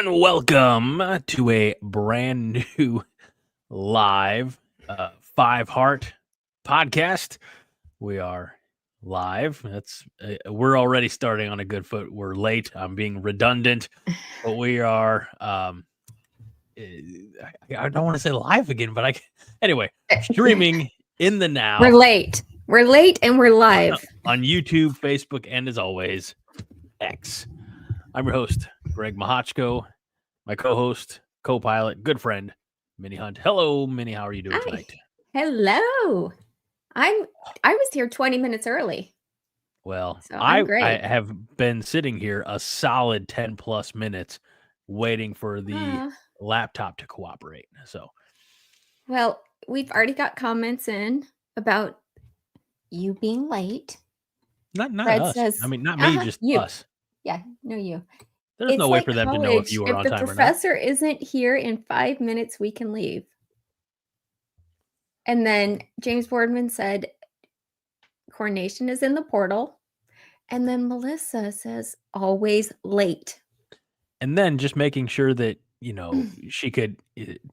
and welcome to a brand new live Five Heart podcast. We are live. We're already starting on a good foot. We're late. I'm being redundant, but we are. I don't want to say live again, but anyway, streaming in the now. We're late. We're late and we're live on YouTube, Facebook, and as always, X. I'm your host, Greg Mahachko. My co-host, co-pilot, good friend, Minnie Hunt. Hello, Minnie. How are you doing tonight? Hello. I was here 20 minutes early. Well, so I have been sitting here a solid 10 plus minutes waiting for the laptop to cooperate. So, well, we've already got comments in about you being late. Not us. Says, I mean, not me, just you. Us. Yeah, no, you. There's no way for them to know if you were on time or not. If the professor isn't here in 5 minutes, we can leave. And then James Boardman said, coordination is in the portal. And then Melissa says, always late. And then just making sure that, she could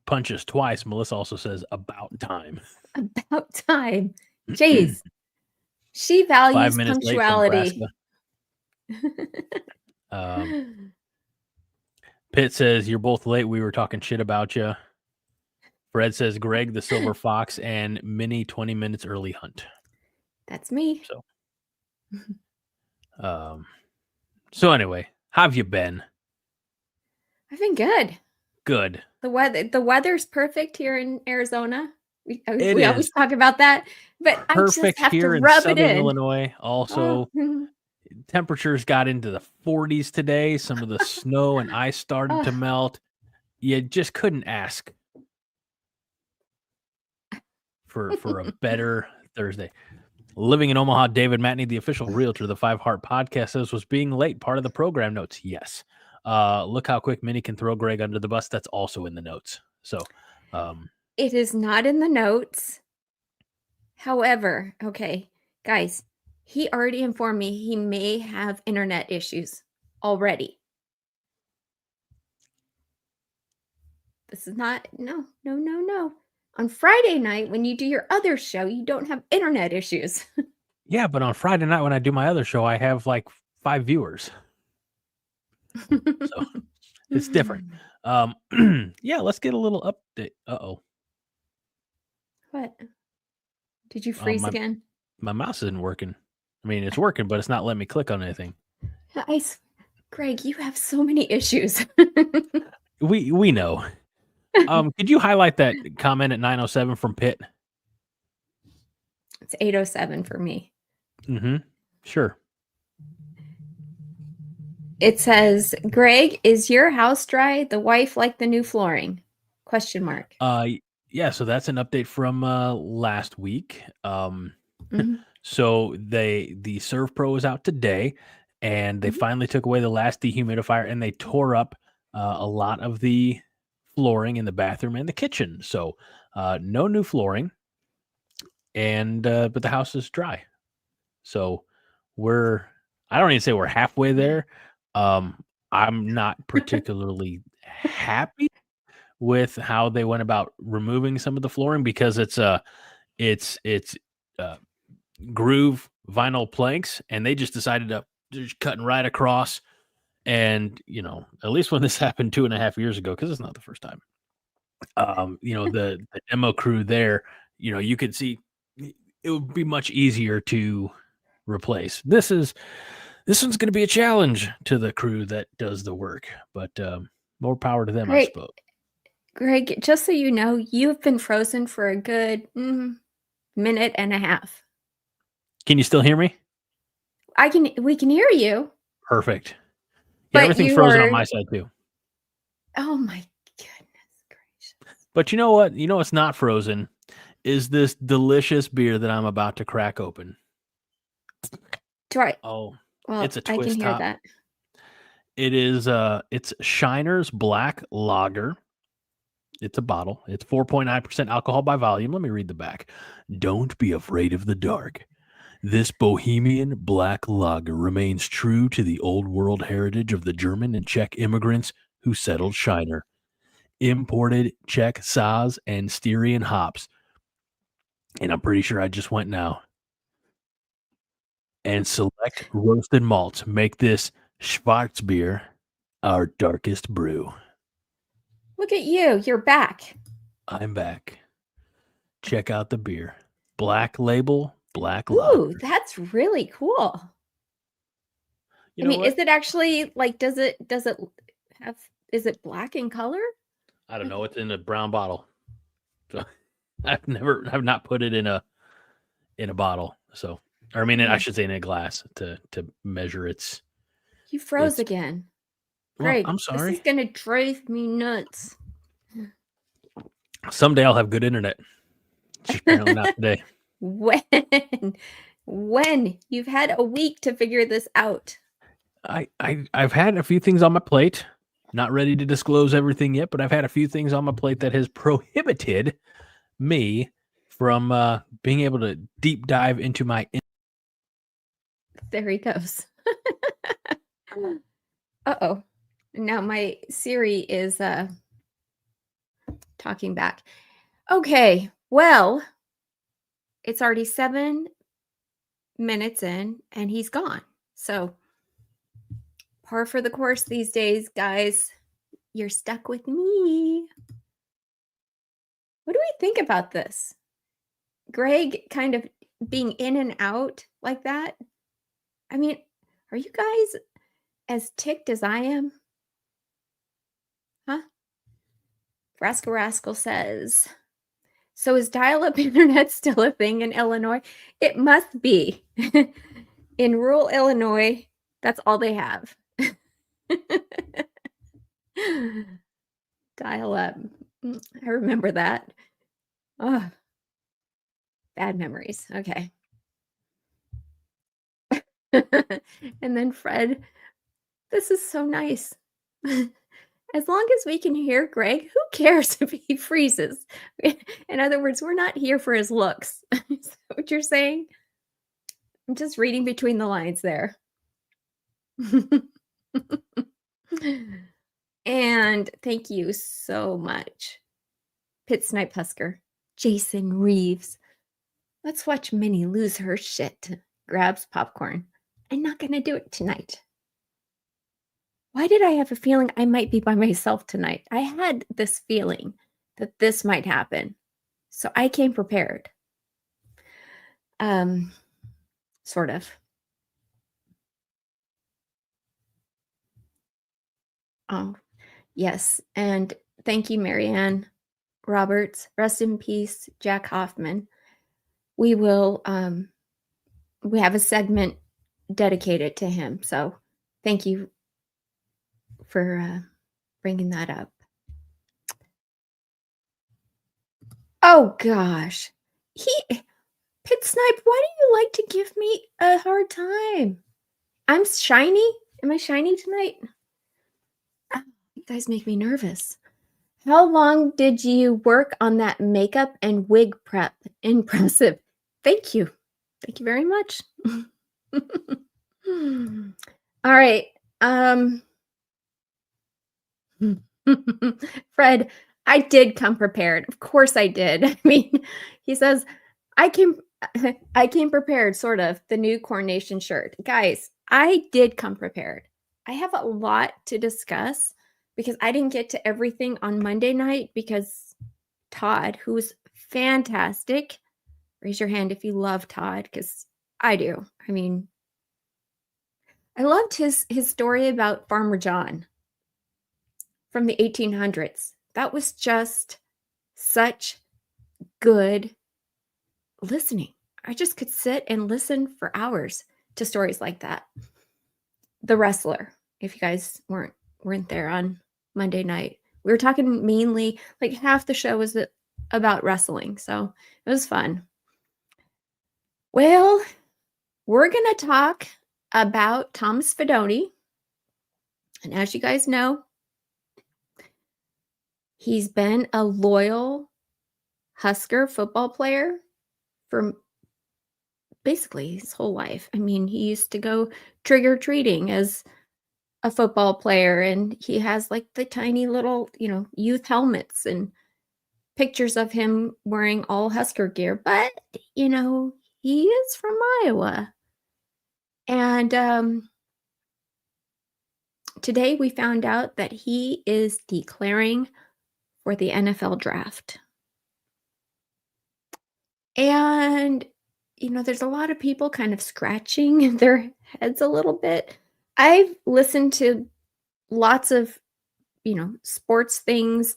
punch us twice. Melissa also says, about time. About time. Jeez. She values 5 minutes punctuality. Pitt says, you're both late. We were talking shit about you. Fred says, Greg, the Silver Fox, and Minnie, 20 minutes early Hunt. That's me. So anyway, how have you been? I've been good. Good. The weather's perfect here in Arizona. We always talk about that, but perfect I just have here to rub in it in. Illinois. Also, temperatures got into the 40s today. Some of the snow and ice started to melt. You just couldn't ask for a better Thursday. Living in Omaha, David Matney, the official realtor of the Five Heart Podcast, says, was being late part of the program notes? Yes. Look how quick Minnie can throw Greg under the bus. That's also in the notes. So it is not in the notes. However, okay, guys, he already informed me he may have internet issues already. This is not, no. On Friday night, when you do your other show, you don't have internet issues. Yeah, but on Friday night when I do my other show, I have like 5 viewers. So it's different. Yeah, let's get a little update. Uh-oh. What? Did you freeze again? My mouse isn't working. I mean, it's working, but it's not letting me click on anything. Greg, you have so many issues. We know. Could you highlight that comment at 9:07 from Pitt? It's 8:07 for me. Mm-hmm. Sure. It says, Greg, is your house dry? The wife like the new flooring? ? Yeah, so that's an update from last week. So the Serve Pro is out today, and they finally took away the last dehumidifier, and they tore up a lot of the flooring in the bathroom and the kitchen. So no new flooring, and but the house is dry. So I don't even say we're halfway there. I'm not particularly happy with how they went about removing some of the flooring because it's groove vinyl planks, and they just decided to just cutting right across. And at least when this happened 2.5 years ago, because it's not the first time. The demo crew there, you could see it would be much easier to replace. This one's going to be a challenge to the crew that does the work, but more power to them, I suppose. Greg, just so you know, you've been frozen for a good minute and a half. Can you still hear me? We can hear you. Perfect. Yeah, everything's frozen on my side too. Oh my goodness gracious. But you know what? You know what's not frozen is this delicious beer that I'm about to crack open. Try. Oh, well, it's a twist I can hear top. that. It is it's Shiner's Black Lager. It's a bottle. It's 4.9% alcohol by volume. Let me read the back. Don't be afraid of the dark. This Bohemian black lager remains true to the old world heritage of the German and Czech immigrants who who settled Shiner. Imported Czech Saaz and Styrian hops. And I'm pretty sure I just went now. And select roasted malts make this Schwarzbier our darkest brew. Look at you. You're back. I'm back. Check out the beer. Black label, black Ooh, lager. that's really cool. You I know mean, what? is it actually like, is it black in color? I don't know. It's in a brown bottle. So I've not put it in a bottle. So, or I mean, I should say in a glass to measure its. You froze It's, again. well, Greg, I'm this sorry. is going to drive me nuts. Someday I'll have good internet. Just apparently not today. When? You've had a week to figure this out. I've had a few things on my plate. Not ready to disclose everything yet, but I've had a few things on my plate that has prohibited me from being able to deep dive into my. There he goes. Uh-oh. Now my Siri is talking back. Okay, well, it's already 7 minutes in and he's gone. So par for the course these days, guys. You're stuck with me. What do we think about this? Greg kind of being in and out like that. I mean, are you guys as ticked as I am? Huh? Rascal says, so is dial-up internet still a thing in Illinois? It must be. In rural Illinois, that's all they have. Dial-up. I remember that. Oh, bad memories. Okay. And then Fred, this is so nice. As long as we can hear Greg, who cares if he freezes? In other words, we're not here for his looks. Is that what you're saying? I'm just reading between the lines there. And thank you so much, Pit Snipe Husker, Jason Reeves. Let's watch Minnie lose her shit. Grabs popcorn. I'm not going to do it tonight. Why did I have a feeling I might be by myself tonight? I had this feeling that this might happen. So I came prepared. Sort of. Oh, yes. And thank you, Marianne Roberts. Rest in peace, Jack Hoffman. We will, we have a segment dedicated to him. So thank you for bringing that up. Oh, gosh. Pit Snipe, why do you like to give me a hard time? I'm shiny? Am I shiny tonight? You guys make me nervous. How long did you work on that makeup and wig prep? Impressive. Thank you. Thank you very much. All right. Fred, I did come prepared. Of course I did. I mean, he says, I came prepared, sort of, the new Coronation shirt. Guys, I did come prepared. I have a lot to discuss because I didn't get to everything on Monday night because Todd, who's fantastic, raise your hand if you love Todd, because I do. I mean, I loved his story about Farmer John from the 1800s. That was just such good listening. I just could sit and listen for hours to stories like that. The Wrestler, if you guys weren't there on Monday night. We were talking mainly, like half the show was about wrestling. So it was fun. Well, we're going to talk about Thomas Fidone. And as you guys know, he's been a loyal Husker football player for basically his whole life. I mean, he used to go trick-or-treating as a football player, and he has like the tiny little, youth helmets and pictures of him wearing all Husker gear. But, he is from Iowa. And today we found out that he is declaring for the NFL draft. And, there's a lot of people kind of scratching their heads a little bit. I've listened to lots of, sports things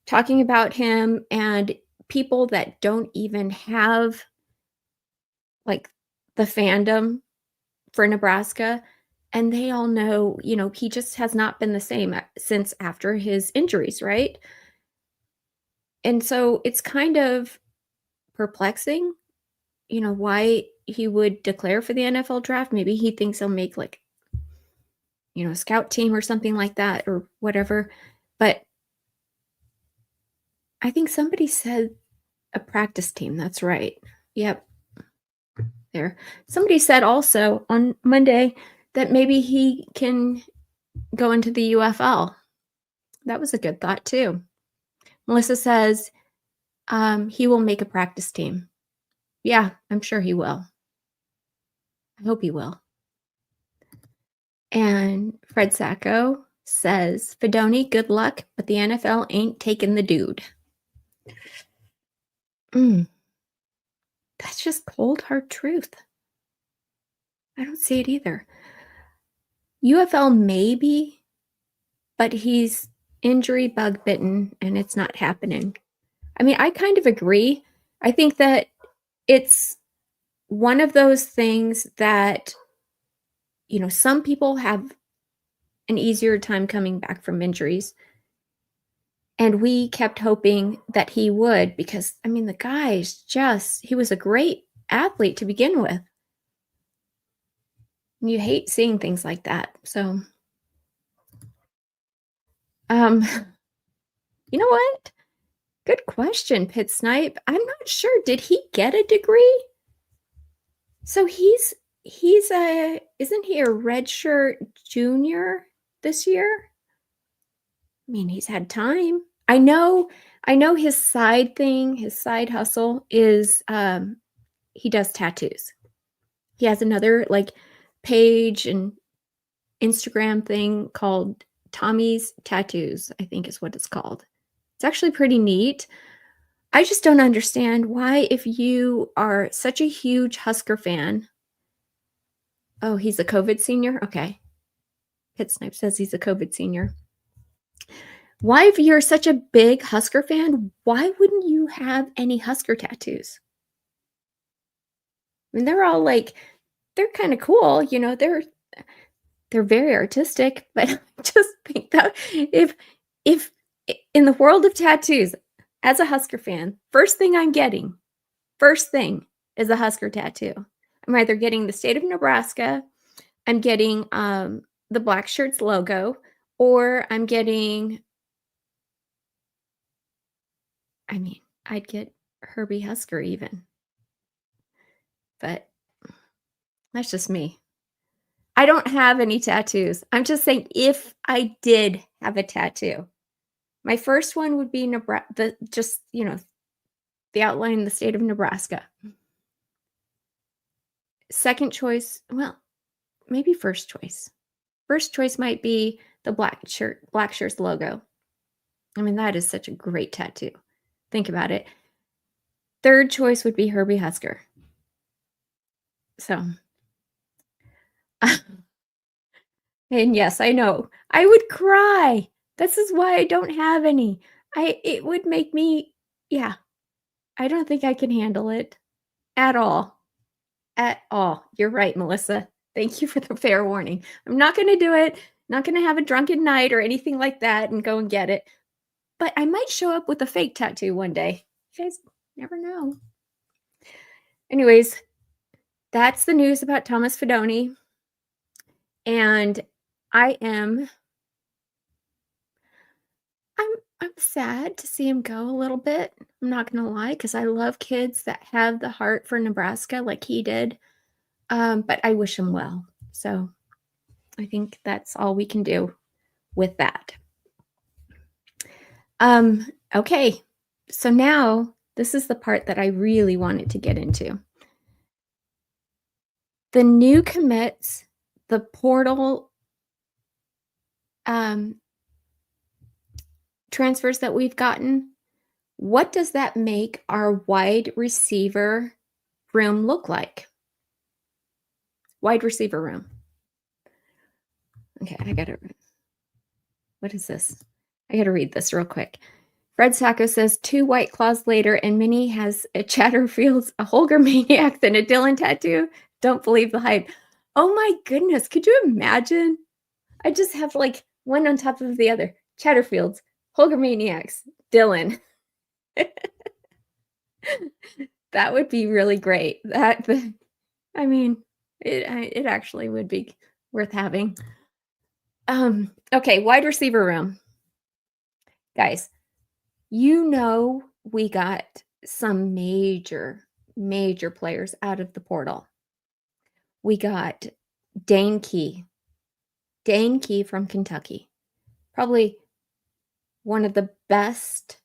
talking about him, and people that don't even have like the fandom for Nebraska. And they all know, he just has not been the same since after his injuries, right? And so it's kind of perplexing, why he would declare for the NFL draft. Maybe he thinks he'll make like, a scout team or something like that or whatever. But I think somebody said a practice team. That's right. Yep. There. Somebody said also on Monday that maybe he can go into the UFL. That was a good thought too. Melissa says he will make a practice team. Yeah, I'm sure he will. I hope he will. And Fred Sacco says, Fedoni, good luck, but the NFL ain't taking the dude. That's just cold, hard truth. I don't see it either. UFL maybe, but he's injury bug bitten and it's not happening. I mean, I kind of agree. I think that it's one of those things that, some people have an easier time coming back from injuries. And we kept hoping that he would, because, the guy's he was a great athlete to begin with. And you hate seeing things like that. So, you know what? Good question, Pit Snipe. I'm not sure. Did he get a degree? So he's isn't he a redshirt junior this year? He's had time. I know his side thing, his side hustle is he does tattoos. He has another like page and Instagram thing called Tommy's Tattoos, I think is what it's called. It's actually pretty neat. I just don't understand why, if you are such a huge Husker fan. Oh, he's a COVID senior? Okay. Pit Snipe says he's a COVID senior. Why, if you're such a big Husker fan, why wouldn't you have any Husker tattoos? They're all like, they're kind of cool, they're very artistic, but I just think that if in the world of tattoos, as a Husker fan, first thing is a Husker tattoo. I'm either getting the state of Nebraska, I'm getting the Black Shirts logo, or I'm getting, I'd get Herbie Husker even. But that's just me. I don't have any tattoos. I'm just saying, if I did have a tattoo, my first one would be Nebraska, the outline of the state of Nebraska. Second choice, well, maybe first choice. First choice might be the Black Shirts logo. That is such a great tattoo. Think about it. Third choice would be Herbie Husker. So, and yes, I know I would cry. This is why I don't have any. It would make me, yeah. I don't think I can handle it at all. At all. You're right, Melissa. Thank you for the fair warning. I'm not going to do it. Not going to have a drunken night or anything like that and go and get it. But I might show up with a fake tattoo one day. You guys never know. Anyways, that's the news about Thomas Fedoni. And I'm sad to see him go a little bit. I'm not going to lie, because I love kids that have the heart for Nebraska like he did. But I wish him well. So I think that's all we can do with that. Okay, so now this is the part that I really wanted to get into. The new commits, the portal transfers that we've gotten, what does that make our wide receiver room look like? Wide receiver room. Okay, what is this? I gotta read this real quick. Fred Sacco says 2 White Claws later, and Minnie has a Chatterfields, a Holgormaniacs, and a Dylan tattoo. Don't believe the hype. Oh my goodness, could you imagine? I just have like one on top of the other. Chatterfields, Holgormaniacs, Dylan. That would be really great. It actually would be worth having. Okay, wide receiver room. Guys, we got some major players out of the portal. We got Dane Key from Kentucky. Probably one of the best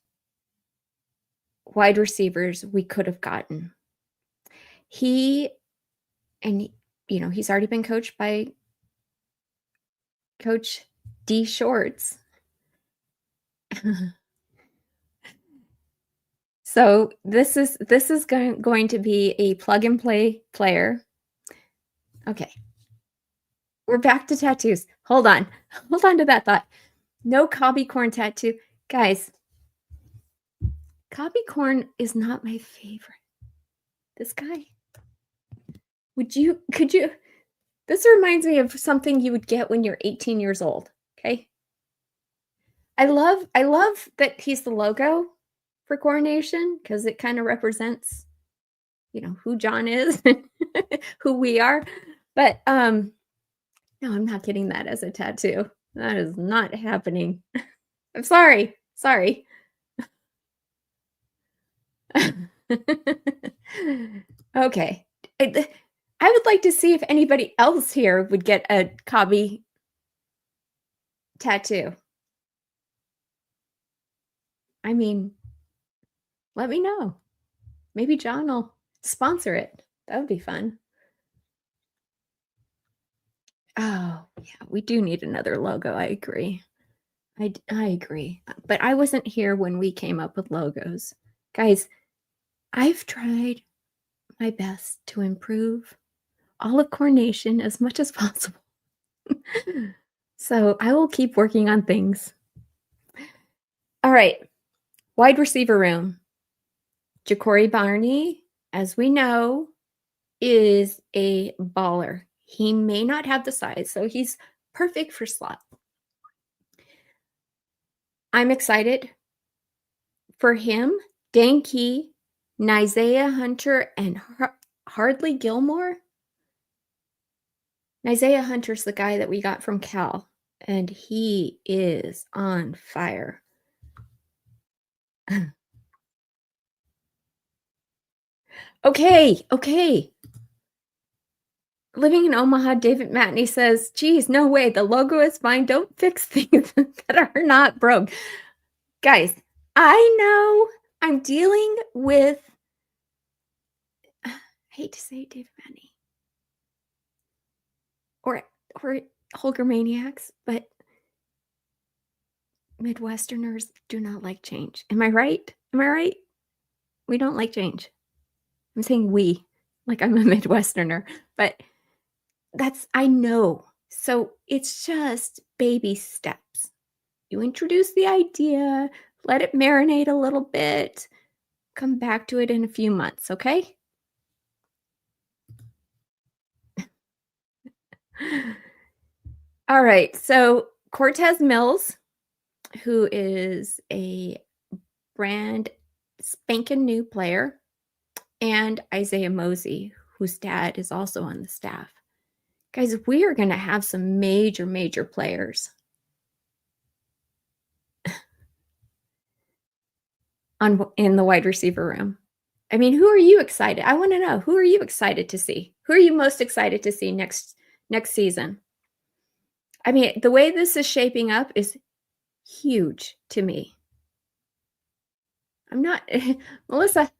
wide receivers we could have gotten. He's already been coached by Coach D Shorts. So this is going to be a plug and play player. Okay. We're back to tattoos. Hold on to that thought. No cobby corn tattoo. Guys, cobby corn is not my favorite. This guy. Could you, this reminds me of something you would get when you're 18 years old. Okay. I love that he's the logo for Coronation because it kind of represents, who John is, who we are. But no, I'm not getting that as a tattoo. That is not happening. I'm sorry. Okay. I would like to see if anybody else here would get a cobby tattoo. I mean, let me know. Maybe John will sponsor it. That would be fun. Oh, yeah, we do need another logo. I agree. I agree. But I wasn't here when we came up with logos. Guys, I've tried my best to improve all of Coronation as much as possible. So I will keep working on things. All right. Wide receiver room. Ja'Cory Barney, as we know, is a baller. He may not have the size, so he's perfect for slot. I'm excited for him, Dane Key, Isaiah Hunter, and Hardly Gilmore. Isaiah Hunter's the guy that we got from Cal, and he is on fire. Okay. Living in Omaha, David Matney says, geez, no way. The logo is fine. Don't fix things that are not broke. Guys, I know I'm dealing with, I hate to say it, David Matney, or Holgormaniacs, but Midwesterners do not like change. Am I right? We don't like change. I'm saying we, like I'm a Midwesterner, but I know. So it's just baby steps. You introduce the idea, let it marinate a little bit, come back to it in a few months, okay? All right, so Cortez Mills, who is a brand spanking new player, and Isaiah Mosey, whose dad is also on the staff. Guys, we are going to have some major players in the wide receiver room. I mean, who are you excited? I want to know, who are you excited to see? Who are you most excited to see next season? I mean, the way this is shaping up is huge to me. I'm not, Melissa,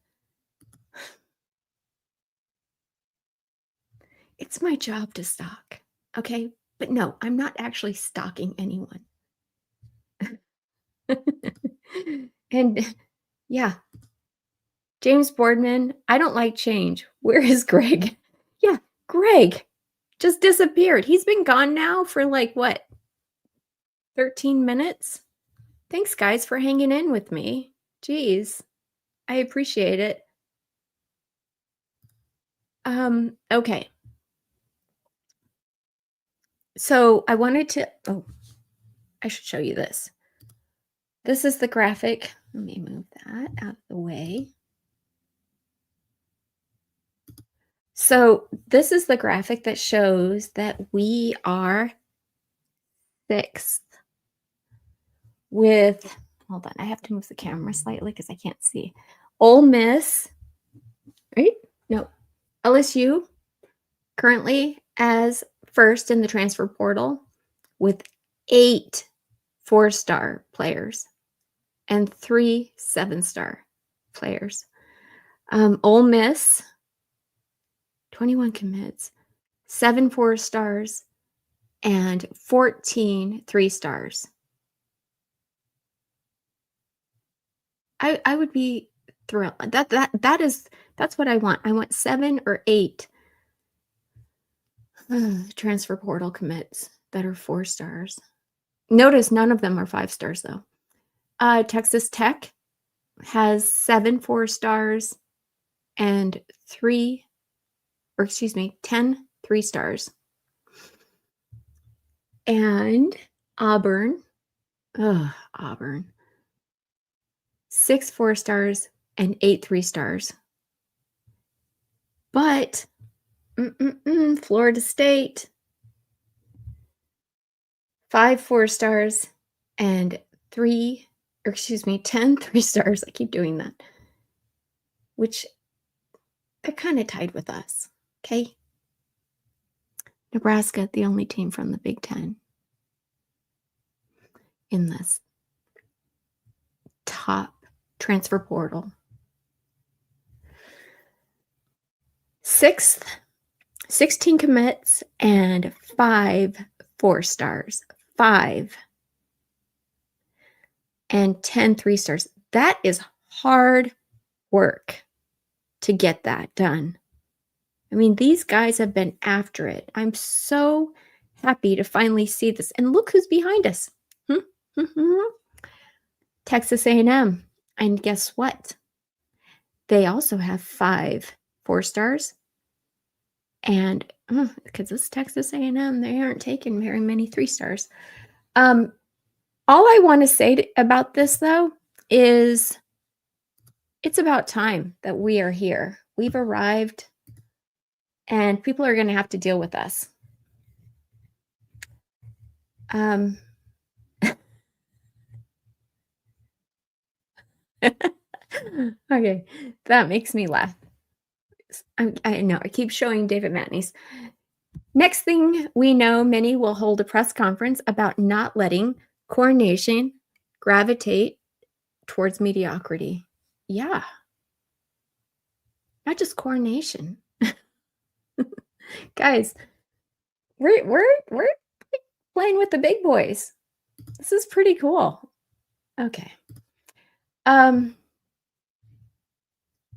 it's my job to stalk, okay? But no, I'm not actually stalking anyone. And yeah, James Boardman, I don't like change. Where is Greg? Yeah, Greg just disappeared. He's been gone now for like what, 13 minutes? Thanks, guys, for hanging in with me. Jeez, I appreciate it. Okay. So I wanted to, I should show you this. This is the graphic. Let me move that out of the way. So this is the graphic that shows that we are 6th with, hold on, I have to move the camera slightly because I can't see. Ole Miss, right? No, LSU currently as 1st in the transfer portal with 8 4-star players and 3 7-star players. Ole Miss, 21 commits, 7 4-stars, and 14 3-stars. I would be thrilled. That's what I want. I want 7 or 8 transfer portal commits that are 4-stars. Notice none of them are 5-stars though. Texas Tech has 7 4-stars and 10 3-stars. And Auburn, 6 4-stars and 8 3-stars. But Florida State, 5 4-stars and 10 3-stars. I keep doing that. Which they're kind of tied with us. Okay. Nebraska, the only team from the Big Ten in this top transfer portal. 6th, 16 commits and 5 4-stars. 5 and 10 3-stars. That is hard work to get that done. I mean, these guys have been after it. I'm so happy to finally see this. And look who's behind us. Texas A&M. And guess what? They also have 5 4-stars. And because it's Texas A&M, they aren't taking very many 3-stars. All I want to say about this, though, is it's about time that we are here. We've arrived. And people are going to have to deal with us. Okay, that makes me laugh. I know, I keep showing David Matney's. Next thing we know, Minnie will hold a press conference about not letting Coronation gravitate towards mediocrity. Yeah. Not just Coronation. Guys, we're playing with the big boys. This is pretty cool. Okay.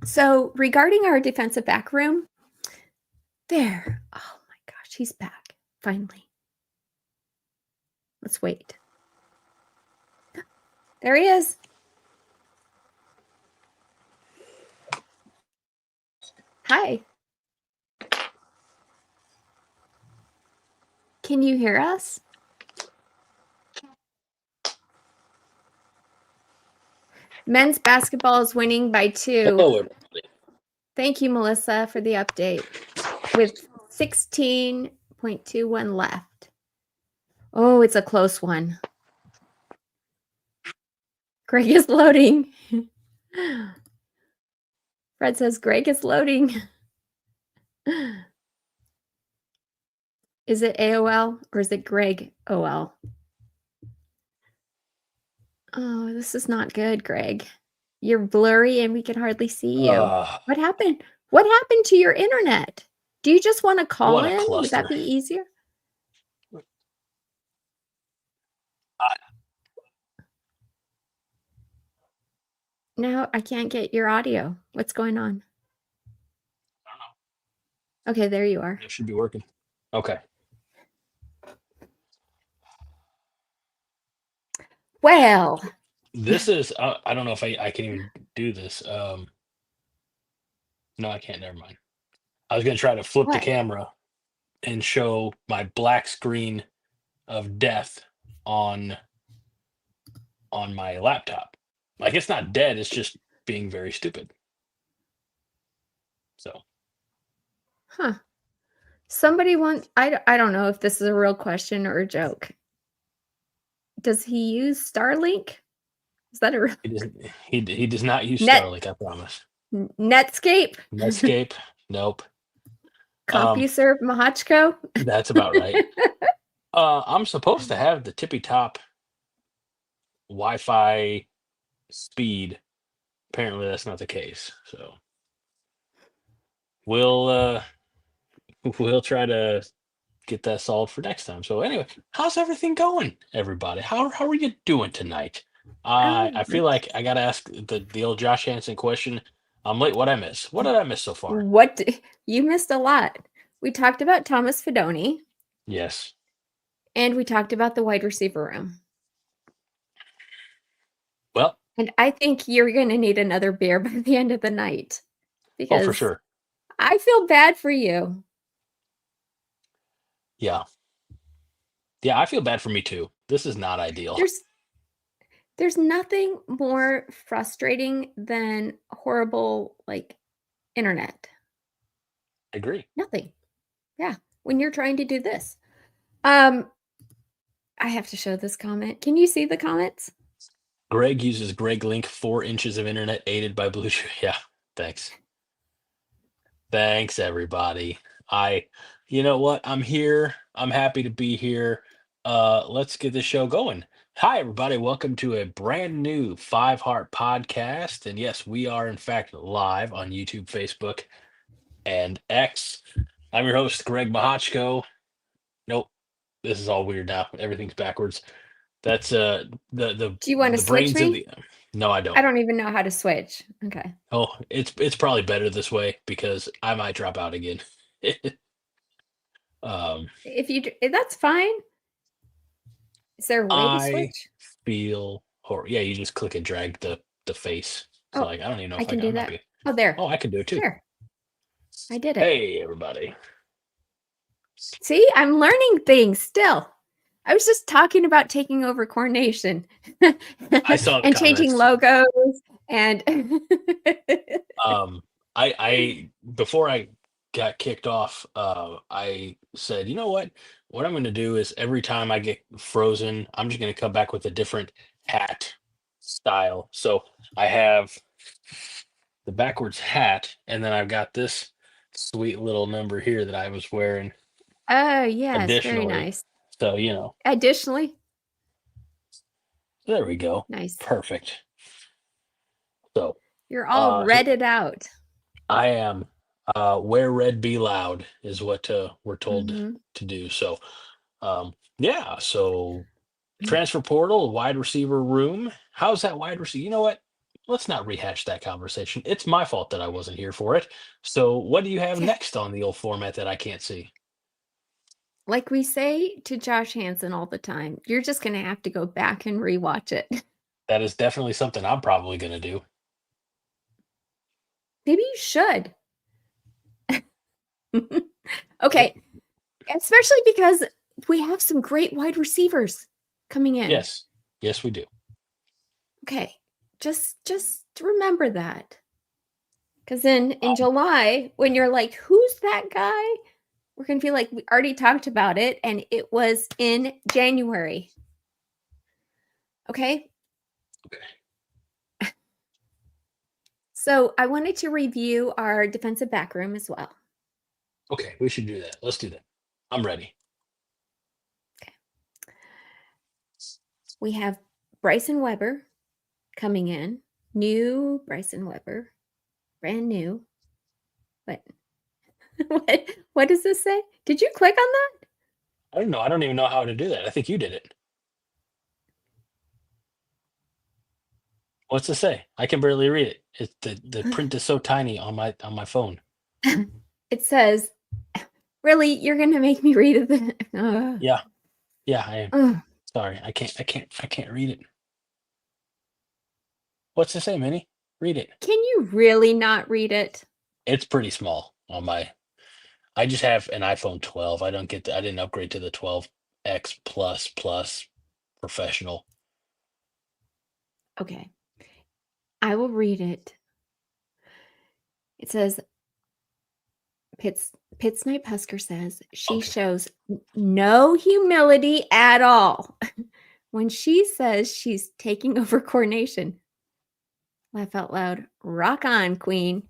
So regarding our defensive back room, there. Oh my gosh, he's back finally. Let's wait. There he is. Hi. Can you hear us? Men's basketball is winning by 2. Hello, everybody. Thank you, Melissa, for the update. With 16.21 left. Oh, it's a close one. Greg is loading. Fred says Greg is loading. Is it AOL or is it Greg OL? Oh, this is not good, Greg. You're blurry and we can hardly see you. What happened? What happened to your internet? Do you just want to call What a in? Would cluster. that be easier? No, I can't get your audio. What's going on? I don't know. Okay, there you are. It should be working. Okay. Well, This is, I don't know if I can even do this. No, I can't. Never mind. I was going to try to flip the what? camera and show my black screen of death on my laptop. Like, it's not dead. It's just being very stupid. So, Huh. Somebody wants, I don't know if this is a real question or a joke. Does he use Starlink? Is that a real he does not use Net- Starlink, I promise. Netscape? Netscape? Nope. CompuServe Mahachko? That's about right. I'm supposed to have the tippy top Wi-Fi speed. Apparently that's not the case. So we'll try to get that solved for next time. So anyway, how's everything going, everybody? How are you doing tonight? I feel like I gotta ask the old Josh Hansen question. I'm late. What I miss? What did I miss so far? You missed a lot. We talked about Thomas Fedoni. Yes. And we talked about the wide receiver room. Well, and I think you're going to need another beer by the end of the night. Because for sure. I feel bad for you. Yeah. Yeah, I feel bad for me too. This is not ideal. There's nothing more frustrating than horrible internet. I agree. Nothing. Yeah. When you're trying to do this. I have to show this comment. Can you see the comments? Greg uses Greg Link 4 inches of internet aided by Bluetooth. Yeah, thanks. Thanks, everybody. You know what? I'm here. I'm happy to be here. Let's get the show going. Hi, everybody. Welcome to a brand new Five Heart podcast. And yes, we are in fact live on YouTube, Facebook, and X. I'm your host, Greg Mahachko. Nope, this is all weird now. Everything's backwards. That's the Do you want to the switch brains of me? the. No, I don't. I don't even know how to switch. Okay. Oh, it's probably better this way because I might drop out again. That's fine. Is there a way to I switch? feel horrible. Yeah, you just click and drag the face. So Oh, I don't even know I if can do that. be. Oh, there. Oh, I can do it too. Sure. I did it. Hey, everybody. See, I'm learning things still. I was just talking about taking over Coronation. I saw the and changing logos and I before I got kicked off, I said, you know what? What I'm gonna do is every time I get frozen, I'm just gonna come back with a different hat style. So I have the backwards hat, and then I've got this sweet little number here that I was wearing. Oh, yes, very Additionally, nice. So, you know, Additionally, there we go. nice. Perfect. So You're all redded out. I am. Wear red, be loud is what we're told to do. So, yeah. So, transfer portal, wide receiver room. How's that wide receiver? You know what? Let's not rehash that conversation. It's my fault that I wasn't here for it. So, what do you have next on the old format that I can't see? Like we say to Josh Hansen all the time, you're just going to have to go back and rewatch it. That is definitely something I'm probably going to do. Maybe you should. Okay. Especially because we have some great wide receivers coming in. Yes. Yes, we do. Okay. Just remember that. Because in July, when you're like, who's that guy? We're going to feel like we already talked about it, and it was in January. Okay? Okay. So I wanted to review our defensive back room as well. Okay, we should do that. Let's do that. I'm ready. We have Bryson Weber coming in. New Bryson Weber. Brand new. What? What does this say? Did you click on that? I don't know. I don't even know how to do that. I think you did it. What's it say? I can barely read it. The print is so tiny on my phone. It says, "Really, you're gonna make me read it?" Yeah, I am. Sorry, I can't read it. What's it say, Minnie? Read it. Can you really not read it? It's pretty small on my. I just have an iPhone 12. I didn't upgrade to the 12X plus professional. Okay. I will read it. It says, Pitt Snipe Husker says she Okay. shows no humility at all when she says she's taking over coordination. Laugh out loud. Rock on, Queen.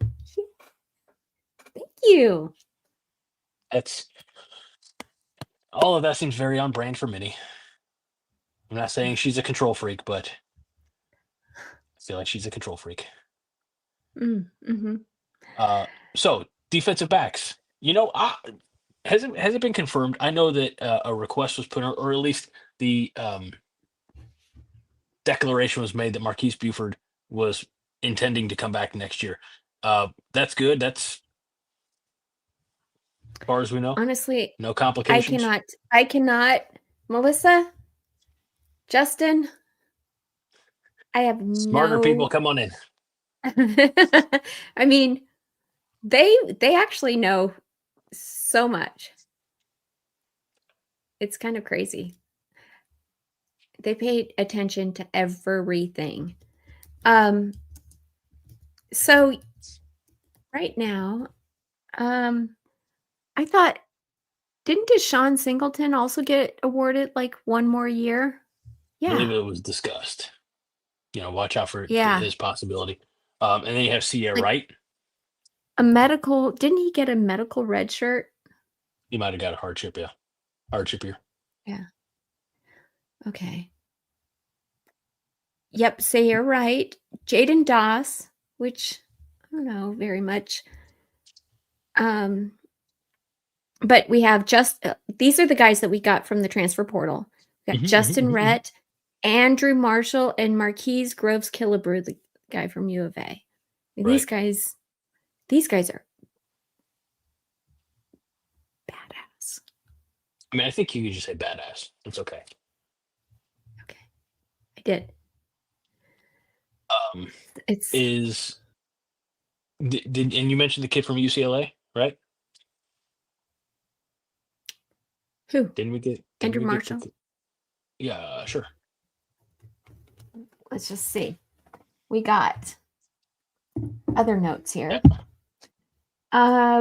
Thank you. All of that seems very on brand for Minnie. I'm not saying she's a control freak, but I feel like she's a control freak. Mm-hmm. So defensive backs. Has it been confirmed? I know that a request was put, or at least the declaration was made that Marquise Buford was intending to come back next year. That's good. That's as far as we know. Honestly, No complications. I cannot. Melissa, Justin, I have Smarter people, come on in. I mean, they actually know so much. It's kind of crazy. They paid attention to everything. So right now, I thought, didn't Deshaun Singleton also get awarded like one more year? I believe Yeah. it was discussed. Watch out for Yeah. his possibility. And then you have Cia Like Wright. didn't he get a medical red shirt? He might have got a hardship, yeah. Hardship year. Yeah. Okay. Yep, say you're right. Jaden Doss, which I don't know very much. But we have these are the guys that we got from the transfer portal. We got Justin Rhett, Andrew Marshall, and Marquise Groves Killebrew, the guy from U of A. I mean, Right. these guys are badass. I mean, I think you could just say badass. It's okay. Okay. I did. And you mentioned the kid from UCLA, right? Who? Didn't we get Andrew Marshall? Yeah, sure. Let's just see. We got other notes here.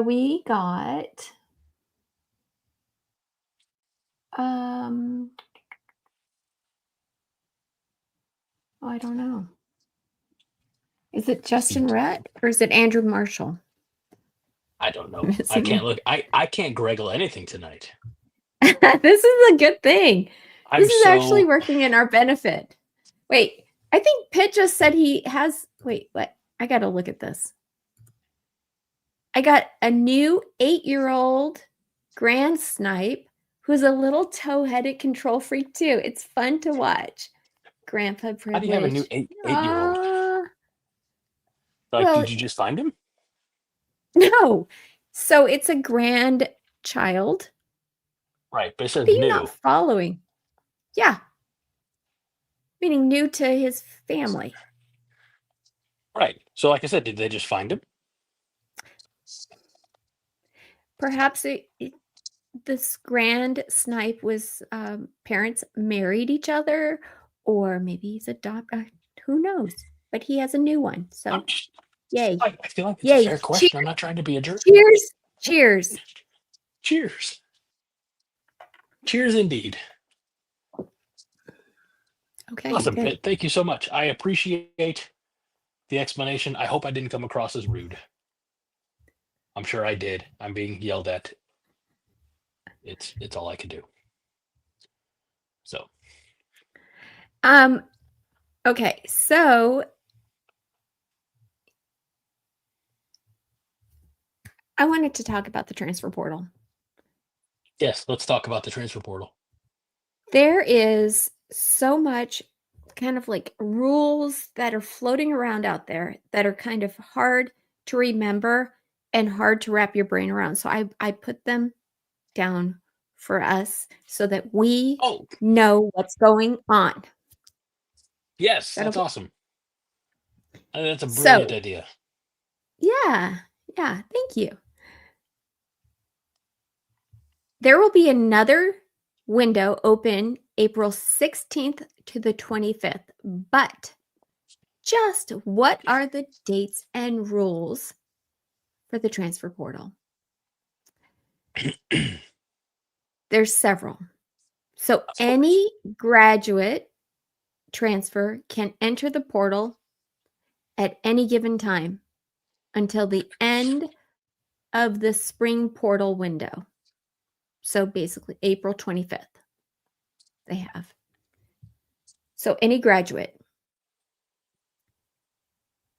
We got I don't know. Is it Justin Rhett or is it Andrew Marshall? I don't know. I can't look. I can't Greggle anything tonight. This is a good thing. This is actually working in our benefit. Wait, I think Pitt just said he has. Wait, what? I got to look at this. I got a new 8-year-old grand snipe who's a little toe-headed control freak too. It's fun to watch. Grandpa privilege. How do you have a new 8-year-old? Did you just find him? No. So it's a grandchild. Right, but it says What are you new. not following? Yeah. Meaning new to his family. Right. So like I said, did they just find him? Perhaps this grand snipe was parents married each other, or maybe he's adopted. Who knows? But he has a new one. So yay. I feel like it's a fair question. Cheers. I'm not trying to be a jerk. Cheers. Cheers. Cheers. Cheers indeed. Okay. Awesome, Pitt. Thank you so much. I appreciate the explanation. I hope I didn't come across as rude. I'm sure I did. I'm being yelled at. It's all I can do. So Okay, so I wanted to talk about the transfer portal. Yes, let's talk about the transfer portal. There is so much kind of like rules that are floating around out there that are kind of hard to remember and hard to wrap your brain around. So I put them down for us so that we Oh, know what's going on. yes, That that's okay? awesome. I think that's a brilliant So, idea. yeah. Yeah, thank you. There will be another window open April 16th to the 25th, but just what are the dates and rules for the transfer portal? There's several. So Of course. any graduate transfer can enter the portal at any given time until the end of the spring portal window. So basically April 25th, they have. So any graduate,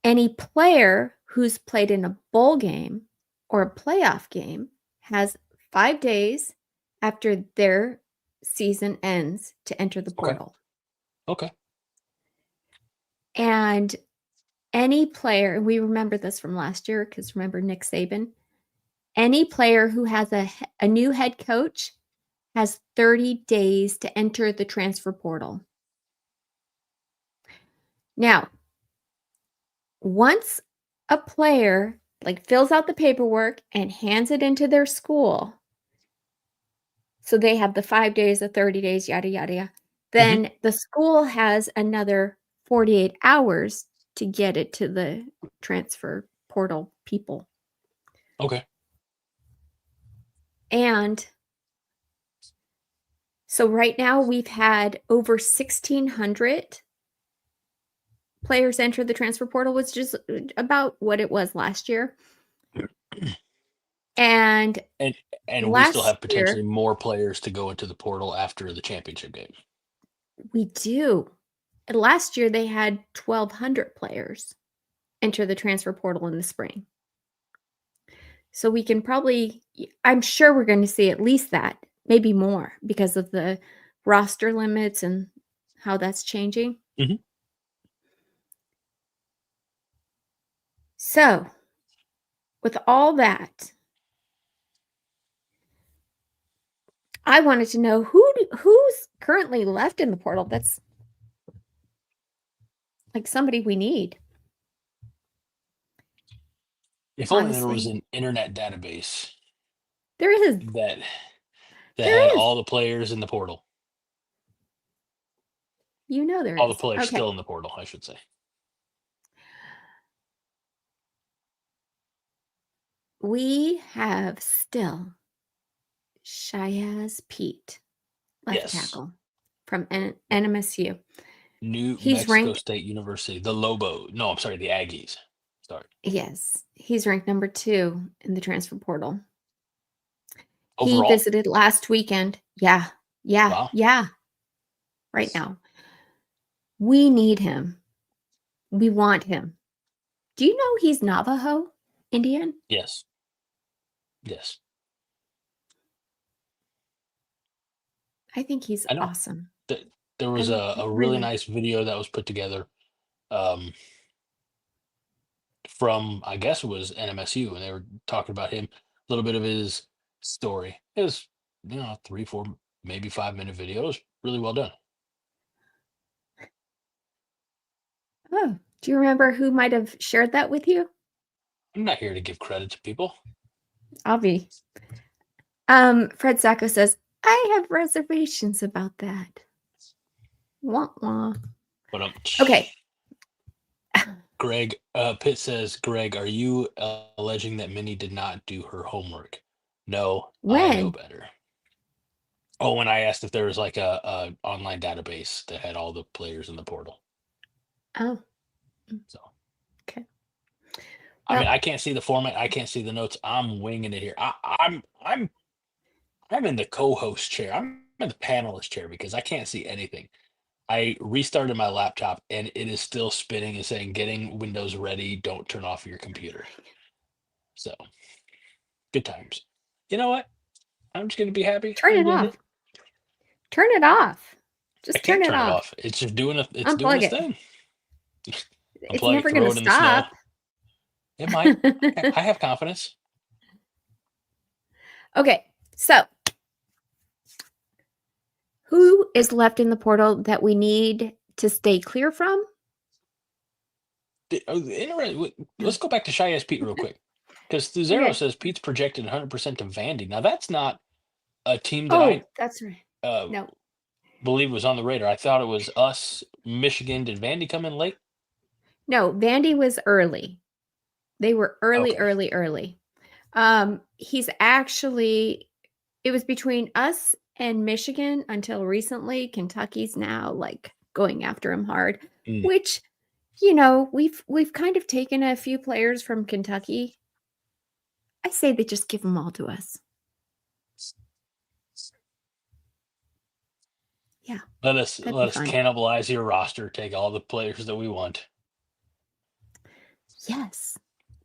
any player who's played in a bowl game or a playoff game has 5 days after their season ends to enter the Okay. portal. Okay. And any player, and we remember this from last year because remember Nick Saban, any player who has a new head coach has 30 days to enter the transfer portal. Now, once a player like fills out the paperwork and hands it into their school, so they have the 5 days, the 30 days, yada, yada, yada, Hmm. then the school has another 48 hours to get it to the transfer portal people. Okay. And so right now we've had over 1,600 players enter the transfer portal, which is about what it was last year. And And we still last have potentially year, more players to go into the portal after the championship game. we do. And last year they had 1,200 players enter the transfer portal in the spring. So we can probably, I'm sure we're going to see at least that, maybe more because of the roster limits and how that's changing. Mhm. So, with all that, I wanted to know who's currently left in the portal that's like somebody we need. If only there was Honestly, an internet database there is. that had There is. all the players in the portal, You know there all the is. players Okay. still in the portal, I should say. We have still Shiyazh Pete, left Yes. tackle from NMSU. New He's Mexico ranked, State University, the Lobo. No, I'm sorry, the Aggies. Sorry. yes, he's ranked number 2 in the transfer portal. He Overall, visited last weekend. Yeah, yeah, wow. yeah, right now. We need him. We want him. Do you know he's Navajo Indian? Yes. Yes. I think he's I know. awesome. There was a really Really. nice video that was put together um, from, I guess it was NMSU, and they were talking about him, a little bit of his story. It was, 3, 4, maybe 5 minute video. It was really well done. Oh, do you remember who might have shared that with you? I'm not here to give credit to people, Avi. Fred Sacco says, I have reservations about that. Wah wah. but Okay. Greg, Pitt says, Greg, are you alleging that Minnie did not do her homework? No, I know When? better. Oh, when I asked if there was like a online database that had all the players in the portal. Oh, So, okay. I mean, Well, I can't see the format. I can't see the notes. I'm winging it here. I'm in the co-host chair. I'm in the panelist chair because I can't see anything. I restarted my laptop and it is still spinning and saying getting Windows ready. Don't turn off your computer. So good times. You know what? I'm just gonna be happy. Turn I it get off. it. Turn it off. I Just turn can't it turn it off. off. It's just doing it's doing Unplug its it. thing. It's Unplug it, never going throw to it in the snow. stop. It might. I have confidence. Okay, so who is left in the portal that we need to stay clear from? Let's go back to Shiyazh Pete real quick. Because the Zero Okay. says Pete's projected 100% to Vandy. Now, that's not a team that Oh, I that's right. uh, No, believe was on the radar. I thought it was us, Michigan. Did Vandy come in late? no, Vandy was early. They were early, Okay. early, early. He's actually, it was between us and Michigan until recently. Kentucky's now like going after him hard, Mm. which, you know, we've kind of taken a few players from Kentucky. I say they just give them all to us. Yeah, Let us that'd be fun. cannibalize your roster. Take all the players that we want. Yes,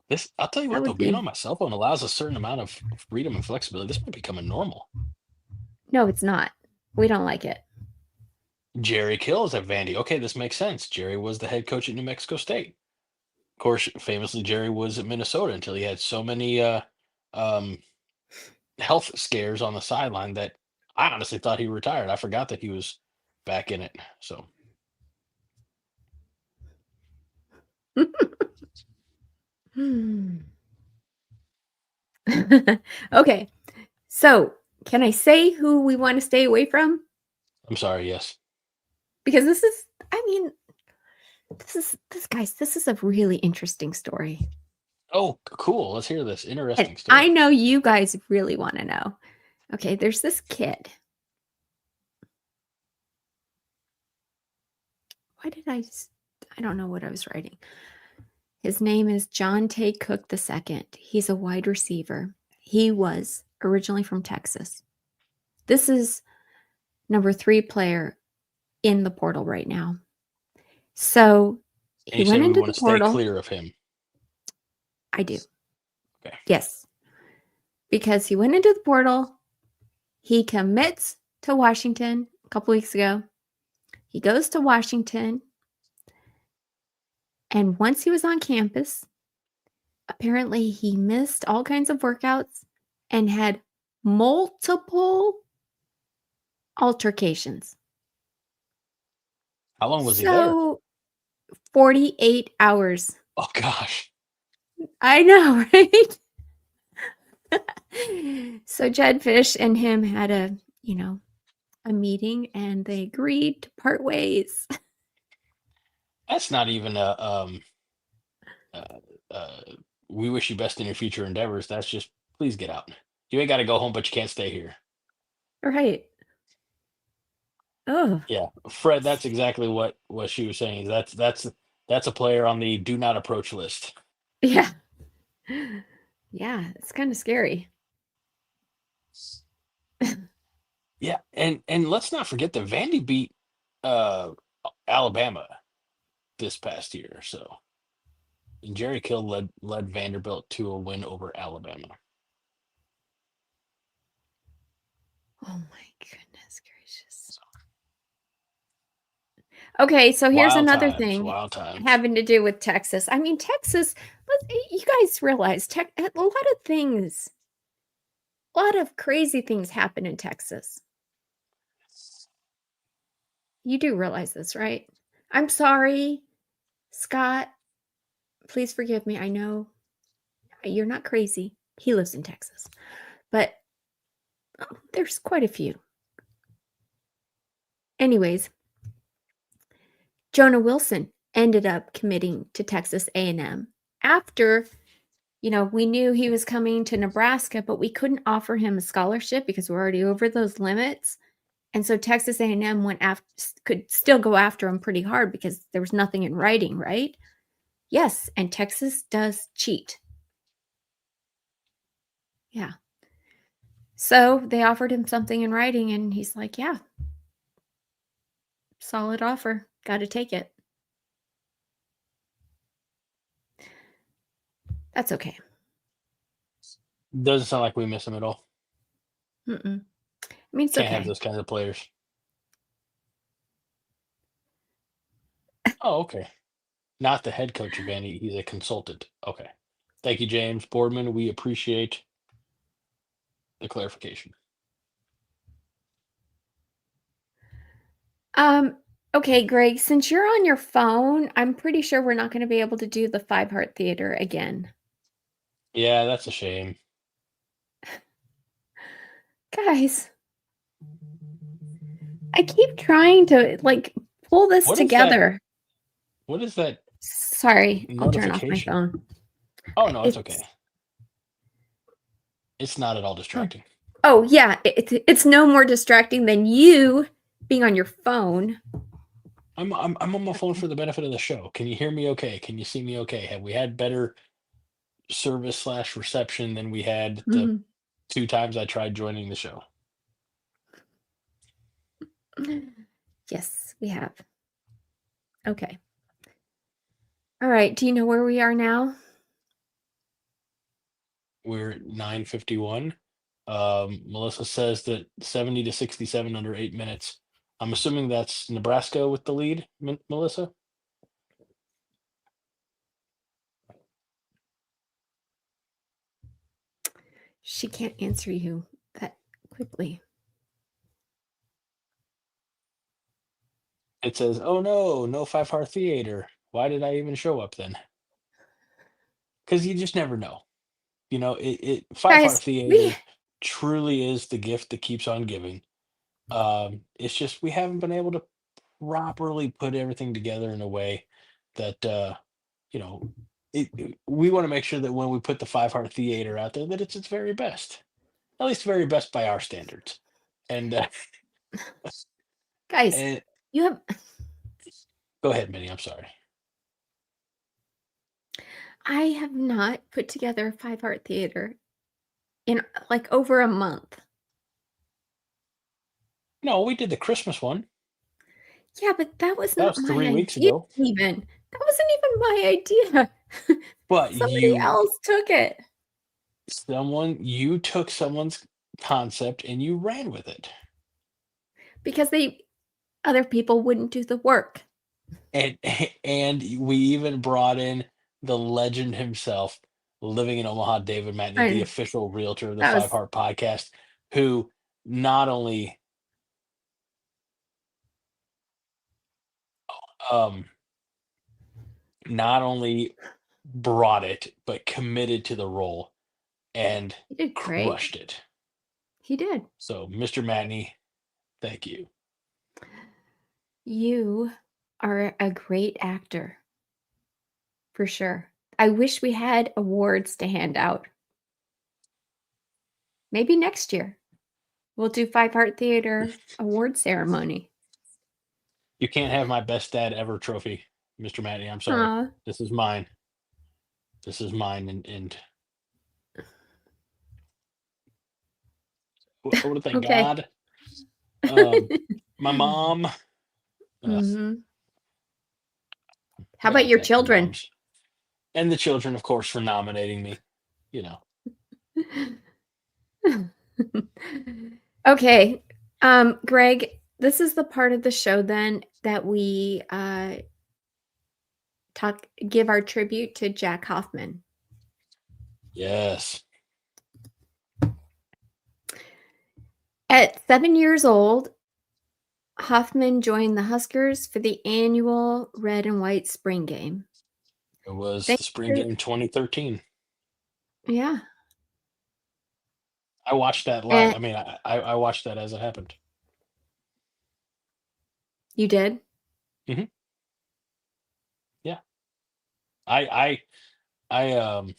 This I'll tell you that what though, would being on be. my cell phone allows a certain amount of freedom and flexibility. This might be becoming normal. No, it's not. We don't like it. Jerry Kill is at Vandy. Okay, this makes sense. Jerry was the head coach at New Mexico State. Of course, famously, Jerry was at Minnesota until he had so many um, health scares on the sideline that I honestly thought he retired. I forgot that he was back in it. So Hmm. Okay. So, can I say who we want to stay away from? I'm sorry. Yes. Because this is, I mean, this is a really interesting story. Oh, cool. Let's hear this And interesting I story. know you guys really want to know. Okay, there's this kid. Why did I don't know what I was writing. His name is John Tay Cook II. He's a wide receiver. He was originally from Texas. This is number 3 player in the portal right now. So And he you say went we into want the to stay portal. clear of him. I do. Okay. Yes. Because he went into the portal. He commits to Washington a couple weeks ago. He goes to Washington. And once he was on campus, apparently he missed all kinds of workouts and had multiple altercations. How long was he there? So 48 hours. Oh gosh. I know, right? So Jed Fish and him had a meeting and they agreed to part ways. That's not even a uh, uh, we wish you best in your future endeavors. That's just please get out. You ain't got to go home, but you can't stay here. Right. Oh, Yeah, Fred. That's exactly what she was saying. That's a player on the do not approach list. yeah. Yeah, it's kind of scary. Yeah, and let's not forget that Vandy beat uh, Alabama this past year. So and Jerry Kill led Vanderbilt to a win over Alabama. Oh my goodness gracious. Okay, so here's Wild another times, thing wild times. having to do with Texas. I mean, Texas, you guys realize a lot of things, a lot of crazy things happen in Texas. You do realize this, right? I'm sorry, Scott. Please forgive me. I know you're not crazy. He lives in Texas, but there's quite a few. Anyways, Jonah Wilson ended up committing to Texas A&M after, we knew he was coming to Nebraska, but we couldn't offer him a scholarship because we're already over those limits. And so Texas A&M could still go after him pretty hard because there was nothing in writing, right? Yes, and Texas does cheat. Yeah. So they offered him something in writing, and he's like, yeah. Solid offer. Got to take it. That's okay. Doesn't sound like we miss him at all. Mm-mm. I mean, it's Can't have okay. those kinds of players. Oh, okay. Not the head coach of Vandy. He's a consultant. Okay. Thank you, James Boardman. We appreciate the clarification. Okay, Greg, since you're on your phone, I'm pretty sure we're not going to be able to do the Five Heart Theater again. Yeah, that's a shame. Guys, I keep trying to pull this What is that? together. What is that Sorry, I'll turn off my notification? phone. Oh, no, it's okay. It's not at all Oh, distracting. oh yeah, it's no more distracting than you being on your phone. I'm on my phone for the benefit of the show. Can you hear me okay? Can you see me okay? Have we had better service / reception than we had the Mhm. 2 times I tried joining the show? Yes, we have. Okay. All right. Do you know where we are now? We're at 9:51. Melissa says that 70 to 67 under 8 minutes. I'm assuming that's Nebraska with the lead, Melissa? She can't answer you that quickly. It says, "Oh no, no 5-heart theater. Why did I even show up then?" Because you just never know. You know, it 5-heart Guys, theater truly is the gift that keeps on giving. It's just we haven't been able to properly put everything together in a way that you know we want to make sure that when we put the 5-heart theater out there that it's its very best, at least very best by our standards. And guys, and you have go ahead, Minnie. I'm sorry. I have not put together a Five Heart Theater in over a month. No, we did the Christmas one. Yeah, but that was That not was my 3 weeks idea ago. even. That wasn't even my idea. But Somebody else took it you took someone's concept and you ran with it. because other people wouldn't do the work. And and we even brought in the legend himself, living in Omaha, David Matney, the And official realtor of the that Five was Heart Podcast, who not only um not only brought it, but committed to the role and he did great. crushed it. He did. So, Mr. Matney, thank you. You are a great actor. For sure. I wish we had awards to hand out. Maybe next year we'll do Five Heart Theater award ceremony. You can't have my best dad ever trophy, Mr. Matney. I'm sorry. Aw. This is mine. This is mine, and I want to thank Okay. God, my mom. Mhm. How Gotta about your thank my children? moms and the children, of course, for nominating me. You know, Okay. Greg, this is the part of the show then that we give our tribute to Jack Hoffman. yes, At 7 years old, Hoffman joined the Huskers for the annual red and white spring game. it was They, the spring game 2013. yeah. I watched that live. And I mean, I watched that as it happened. you did? Hmm. Yeah, I I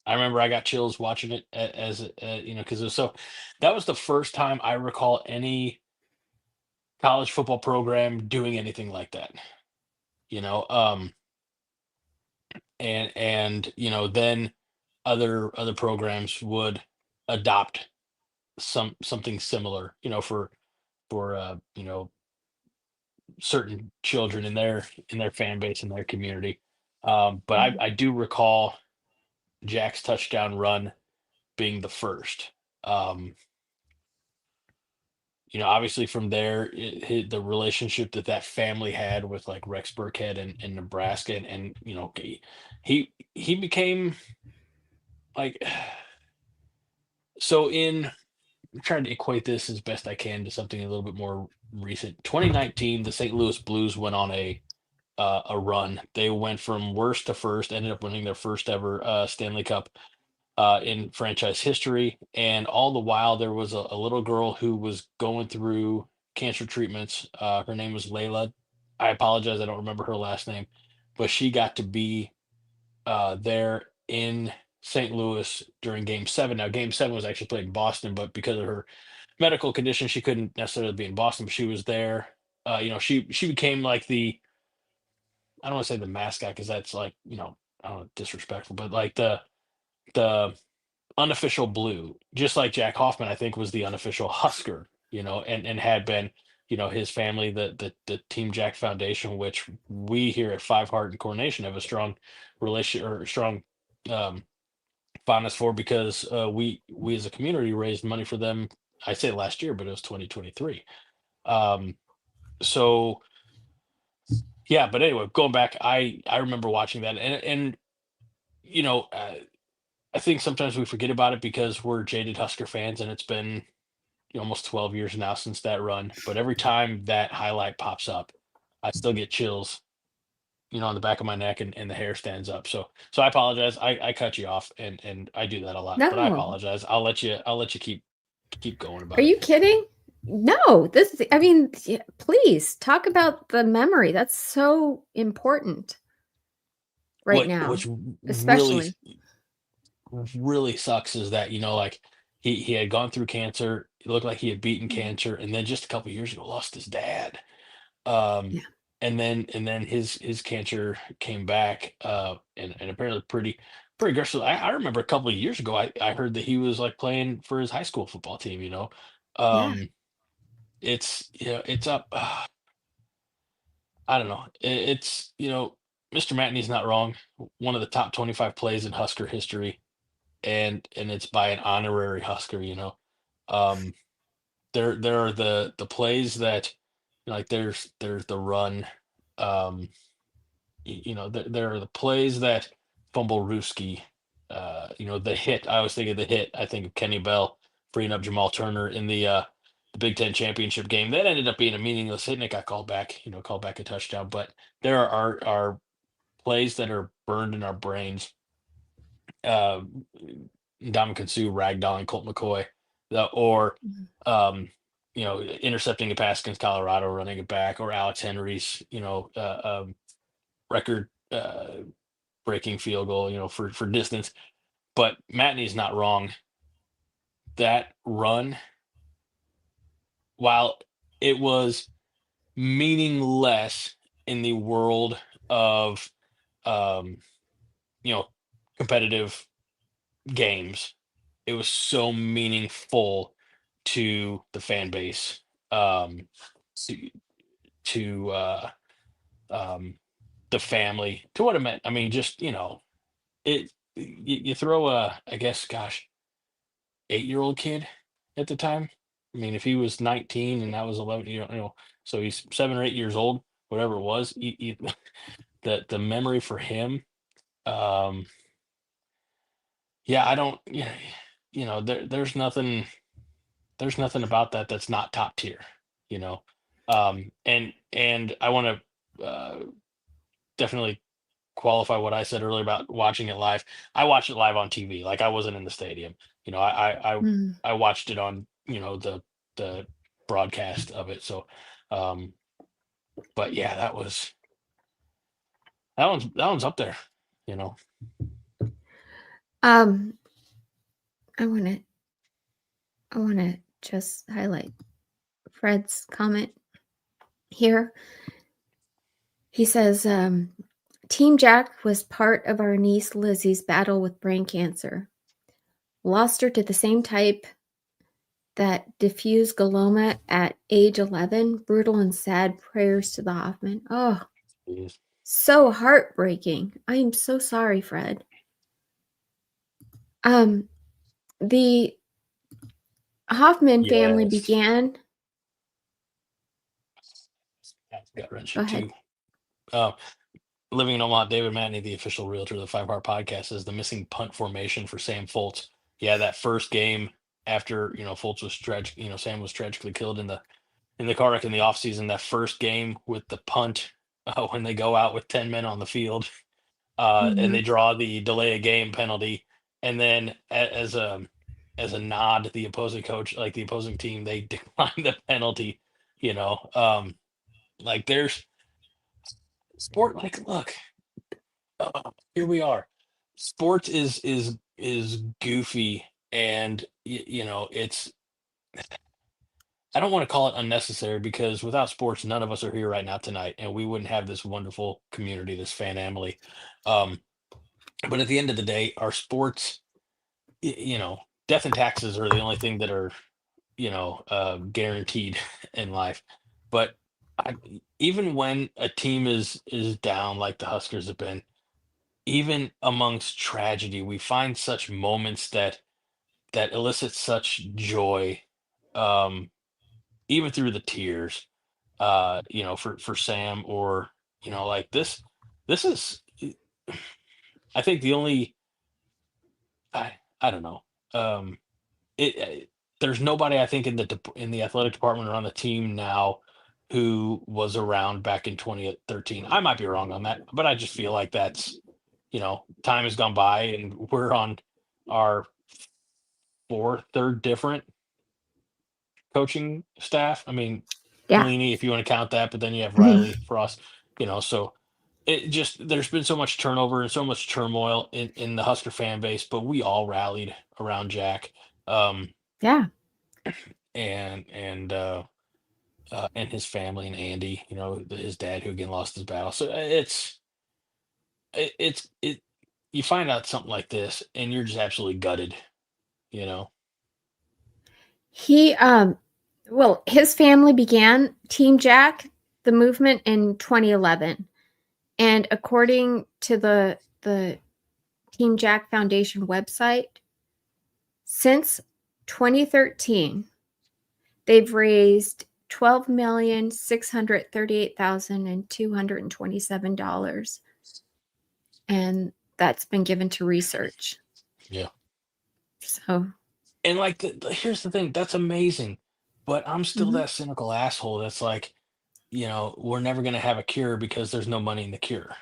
I remember I got chills watching it as because it was so. That was the first time I recall any college football program doing anything like that. You know, and then other programs would adopt something similar. For certain children in their fan base, in their community. But I do recall Jack's touchdown run being the first. Um, Obviously from there, the relationship that family had with like Rex Burkhead and Nebraska, and he became like so in I'm trying to equate this as best I can to something a little bit more recent. 2019, the St. Louis Blues went on a run. They went from worst to first, ended up winning their first ever Stanley Cup in franchise history. And all the while, there was a little girl who was going through cancer treatments. Her name was Layla. I apologize, I don't remember her last name, but she got to be there in St. Louis during Game 7. Now, Game 7 was actually played in Boston, but because of her medical condition, she couldn't necessarily be in Boston, but she was there. She became like I don't want to say the mascot because that's like, I don't know, disrespectful, but like the unofficial blue, just like Jack Hoffman, I think was the unofficial Husker, and had been, his family, the Team Jack Foundation, which we here at Five Heart and Coronation have a strong relation or strong um, fondness for because we as a community raised money for them. I say last year, but it was 2023. Um, so yeah, but anyway, going back, I remember watching that, and you know, uh, I think sometimes we forget about it because we're jaded Husker fans, and it's been almost 12 years now since that run. But every time that highlight pops up, I still get chills, on the back of my neck, and the hair stands up. So I apologize. I cut you off, and I do that a lot, but I No. apologize. I'll let you keep going Are about it. you kidding? No, I mean, please talk about the memory. That's so important right What now, which really especially. really sucks is that like he had gone through cancer. It looked like he had beaten Mhm. cancer, and then just a couple years ago lost his dad. Um, Yeah. and then his cancer came back, and apparently pretty aggressive. I remember a couple of years ago, I heard that he was like playing for his high school football team. Yeah. Um, it's up. I don't know. It's Mr. Matney's not wrong. One of the top 25 plays in Husker history, and it's by an honorary Husker. Um, there are the plays that like there's the run. Um, there are the plays that fumble Ruski. The hit. I always think of the hit. I think of Kenny Bell freeing up Jamal Turner in the Big Ten championship game. That ended up being a meaningless hit, and it got called back. Called back a touchdown. But there are plays that are burned in our brains. Uh, Ndamukong Suh ragdolling Colt McCoy, or Mhm. intercepting a pass against Colorado, running it back, or Alex Henry's record breaking field goal, for distance. But Matney's not wrong. That run, while it was meaningless in the world of um, you know competitive games, it was so meaningful to the fan base, to to um, the family, to what it meant. I mean, just it. You throw I guess, gosh, 8-year-old kid at the time. I mean, if he was 19 and that was 11, so he's 7 or 8 years old, whatever it was. The memory for him, um, yeah, I don't, yeah, there's nothing about that that's not top tier, you know. And I want to definitely qualify what I said earlier about watching it live. I watched it live on TV, like I wasn't in the stadium. Mm. I watched it on the broadcast of it. So, um, but yeah, that one's up there. You know, Um, I want to just highlight Fred's comment here. He says, Team Jack was part of our niece Lizzie's battle with brain cancer. Lost her to the same type that diffuse glioma at age 11. Brutal and sad. Prayers to the Hoffman. Oh, Jeez. so heartbreaking. I am so sorry, Fred. The Hoffman family Yes. began. That's gut-wrenching Go ahead. too. Living in Omaha, David Matney, the official realtor of the 5 Heart Podcast, says the missing punt formation for Sam Foltz. Yeah, that first game after Foltz was Sam was tragically killed in the car wreck in the offseason. That first game with the punt, when they go out with 10 men on the field, and they draw the delay a game penalty, and then as a nod, the opposing coach, like the opposing team, they decline the penalty. Like there's sport. Like, look, here we are. Sports is goofy, and it's. I don't want to call it unnecessary because without sports, none of us are here right now tonight, and we wouldn't have this wonderful community, this fan family. Um, but at the end of the day, our sports, death and taxes are the only thing that are guaranteed in life. But I, even when a team is down, like the Huskers have been, even amongst tragedy, we find such moments that elicit such joy, um, even through the tears. For Sam, or like this. This is, I think, the only. I don't know. Um, there's nobody, I think, in the athletic department or on the team now who was around back in 2013. I might be wrong on that, but I just feel like that's time has gone by, and we're on our third different coaching staff. I mean, Yeah. Pelini, if you want to count that, but then you have Riley, Frost. So it just, there's been so much turnover and so much turmoil in the Husker fan base, but we all rallied around Jack. Um, Yeah. and his family, and Andy, his dad, who again lost his battle. So it's you find out something like this and you're just absolutely gutted, you know. He well, his family began Team Jack, the movement, in 2011. And according to the Team Jack Foundation website, since 2013, they've raised $12,638,227, and that's been given to research. Yeah. So, And like, here's the thing, that's amazing, but I'm still mhm. that cynical asshole that's like, we're never going to have a cure because there's no money in the cure.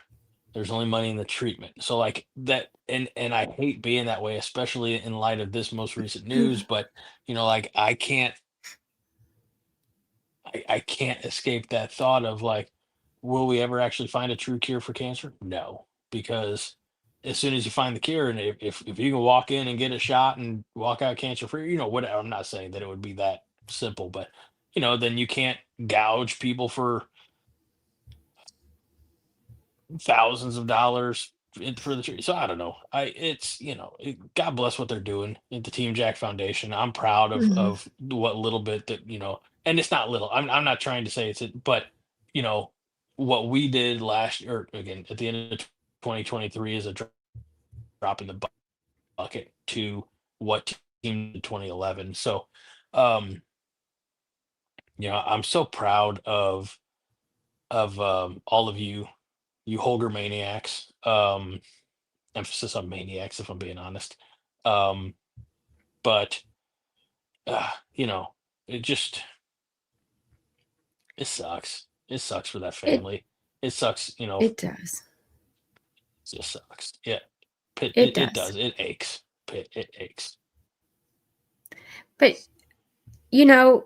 There's only money in the treatment. So like that, and I hate being that way, especially in light of this most recent news. But like, I can't escape that thought of like, will we ever actually find a true cure for cancer? No, because as soon as you find the cure, and if you can walk in and get a shot and walk out cancer free, whatever. I'm not saying that it would be that simple, but then you can't gouge people for thousands of dollars for the tree. So I don't know. God bless what they're doing at the Team Jack Foundation. I'm proud Mhm. of what little bit that and it's not little. I'm not trying to say but you know what we did last year, again at the end of 2023, is a drop in the bucket to what team did 2011. So um I'm so proud of all of you Holgormaniacs. Emphasis on maniacs, if I'm being honest. Um, but uh, you know, it just it sucks. It sucks for that it family. It sucks. it does. It just sucks. Yeah, it, It it, it does. does. It aches. It aches. But you know,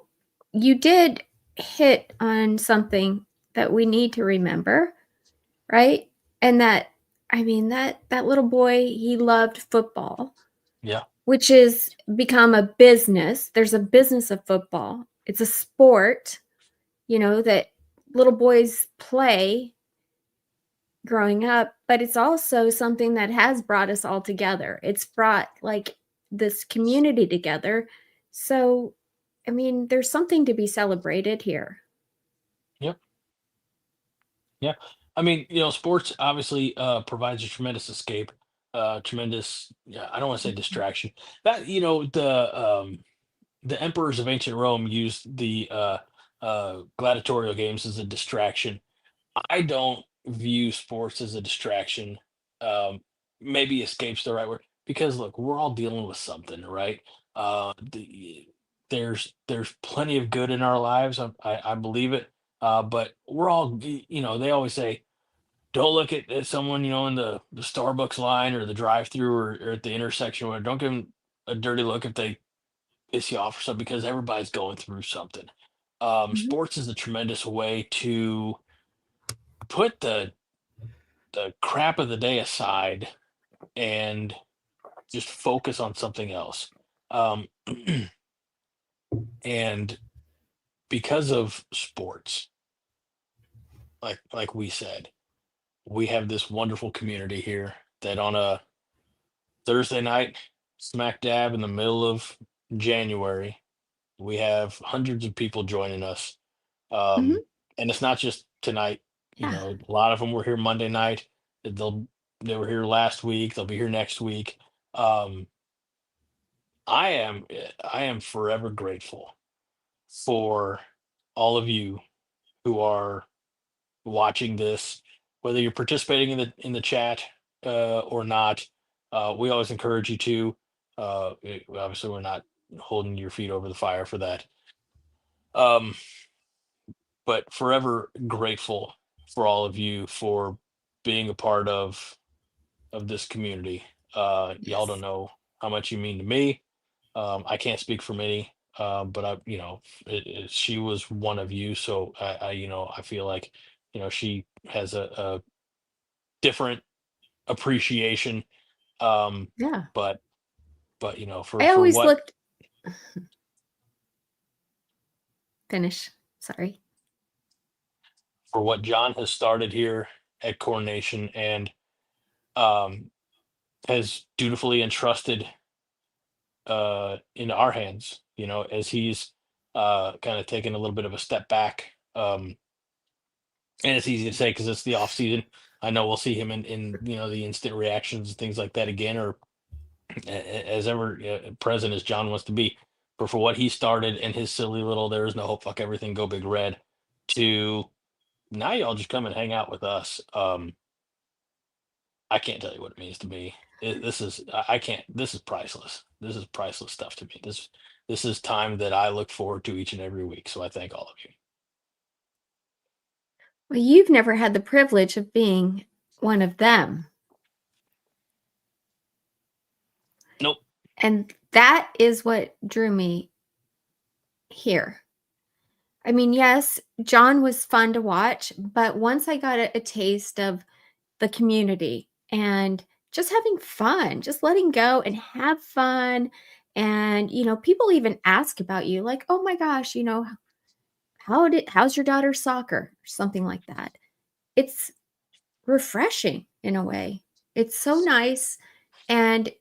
you did hit on something that we need to remember, right? And that, I mean, that little boy, he loved football, Yeah. which is become a business. There's a business of football. It's a sport, that little boys play growing up, but it's also something that has brought us all together. It's brought like this community together. So I mean, there's something to be celebrated here. Yep. Yeah. I mean, sports obviously provides a tremendous escape, tremendous, yeah, I don't want to say Mhm. distraction. That, the emperors of ancient Rome used the gladiatorial games as a distraction. I don't view sports as a distraction. Um, Maybe escape's the right word because look, we're all dealing with something, right? There's plenty of good in our lives. I believe it. But we're all, they always say, don't look at someone, in the Starbucks line or the drive-through or at the intersection. Where don't give them a dirty look if they piss you off or something because everybody's going through something. Mhm. Sports is a tremendous way to put the crap of the day aside and just focus on something else. Um, and because of sports, like we said, we have this wonderful community here that on a Thursday night, smack dab in the middle of January, we have hundreds of people joining us. Mhm. Um, and it's not just tonight. Yeah. A lot of them were here Monday night. They were here last week. They'll be here next week. Um, I am forever grateful for all of you who are watching this, whether you're participating in the chat or not. We always encourage you to. Obviously, we're not holding your feet over the fire for that. Um, but forever grateful for all of you for being a part of this community. Y'all don't Yes. know how much you mean to me. I can't speak for Minnie, but she was one of you, so I feel like, she has a different appreciation. Um, Yeah. but for I always what looked finish. Sorry. John has started here at Coronation and um, has dutifully entrusted in our hands, as he's kind of taken a little bit of a step back. And it's easy to say because it's the off season. I know we'll see him in the instant reactions and things like that again, or as ever present as John wants to be. But for what he started and his silly little "there is no hope, fuck everything, go big red," to now y'all just come and hang out with us. I can't tell you what it means to me. This is I can't. This is priceless. This is priceless stuff to me. This is time that I look forward to each and every week. So I thank all of you. Well, you've never had the privilege of being one of them. Nope. And that is what drew me here. I mean, yes, John was fun to watch, but once I got a taste of the community and just having fun, just letting go and have fun. And, people even ask about you, like, oh my gosh, how's your daughter's soccer? Or something like that. It's refreshing in a way. It's so nice. And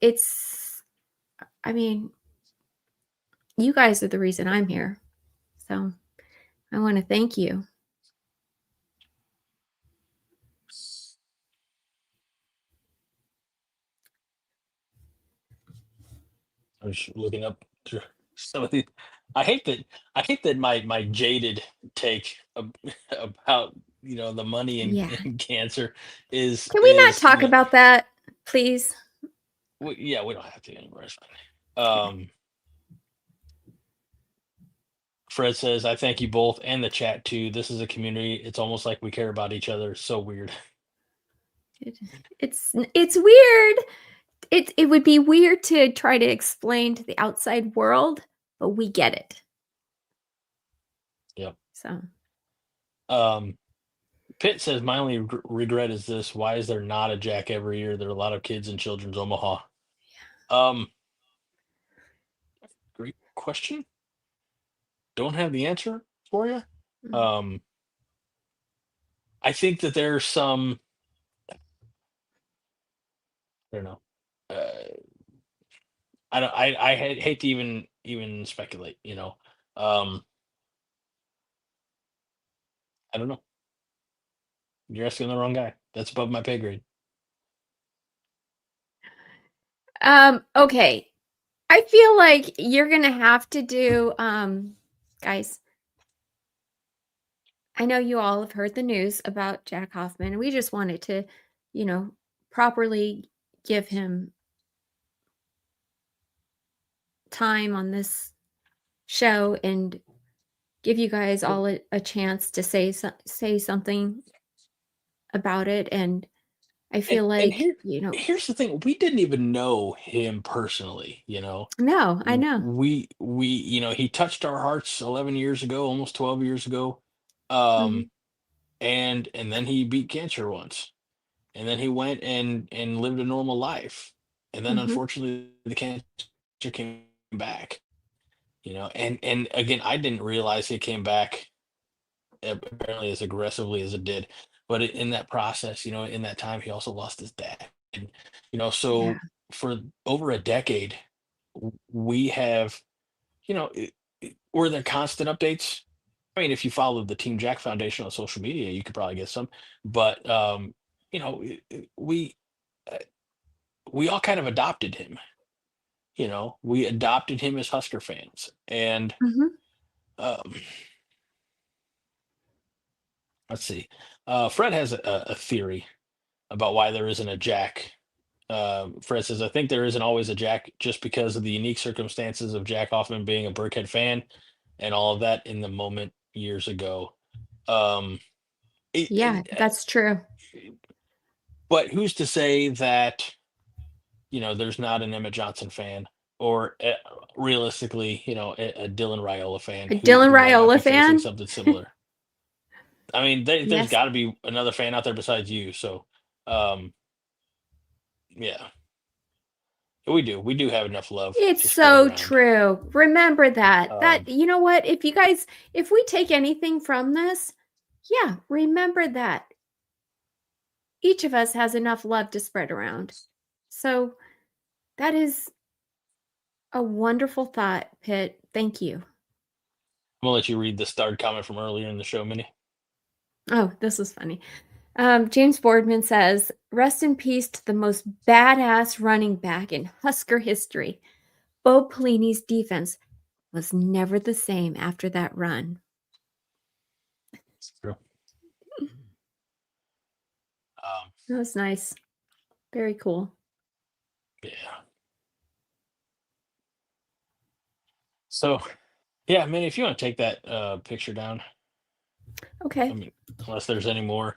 I mean, you guys are the reason I'm here. So I want to thank you. I was looking up through some of the. I hate that my jaded take about the money Yeah. in cancer is Can we not is talk about that, please? yeah, we don't have to anymore. It's fine. Okay. Fred says, I thank you both and the chat too. This is a community. It's almost like we care about each other. It's so weird. It, it's weird. It would be weird to try to explain to the outside world, but we get it. Yep. So Um, Pitt says, my only regret is this. Why is there not a Jack every year? There are a lot of kids in Children's Omaha. Um, Great question. Don't have the answer for you. mm, Um, I think that there's some, I don't know. I don't, I hate to even speculate, I don't know. You're asking the wrong guy. That's above my pay grade. Okay. I feel like you're gonna have to do, guys. I know you all have heard the news about Jack Hoffman, and we just wanted to, properly give him time on this show and give you guys all a chance to say something about it. And I feel And like, here's the thing: we didn't even know him personally. no, I know. He touched our hearts 11 years ago, almost 12 years ago. Um, Mhm, and then he beat cancer once, and then he went and lived a normal life, and then mhm. unfortunately the cancer came back. And again, I didn't realize it came back apparently as aggressively as it did. But in that process, in that time, he also lost his dad. And, Yeah. so for over a decade, we have, were there constant updates? I mean, if you follow the Team Jack Foundation on social media, you could probably get some. But, you know, i- i- we, uh, we all kind of adopted him. We adopted him as Husker fans. And, Mhm. um, let's see. Fred has a theory about why there isn't a Jack. Fred says, I think there isn't always a Jack just because of the unique circumstances of Jack Hoffman being a Burkhead fan and all of that in the moment years ago. Um, Yeah, that's true. but who's to say that, there's not an Emmett Johnson fan or realistically, a Dylan Raiola fan A who, Dylan might not be Raiola facing fan? something similar. I mean, there's Yes. got to be another fan out there besides you. So, um, yeah. We do have enough love It's to spread so around. true. Remember that. Um, You know what? If we take anything from this, yeah, remember that. Each of us has enough love to spread around. So that is a wonderful thought, Pitt. Thank you. I'm gonna let you read the starred comment from earlier in the show, Minnie. Oh, this is funny. James Boardman says, rest in peace to the most badass running back in Husker history. Bo Pelini's defense was never the same after that run. It's true. Um, That was nice. Very cool. yeah. So, yeah, Minnie, if you want to take that picture down, I Okay. mean, unless there's any more.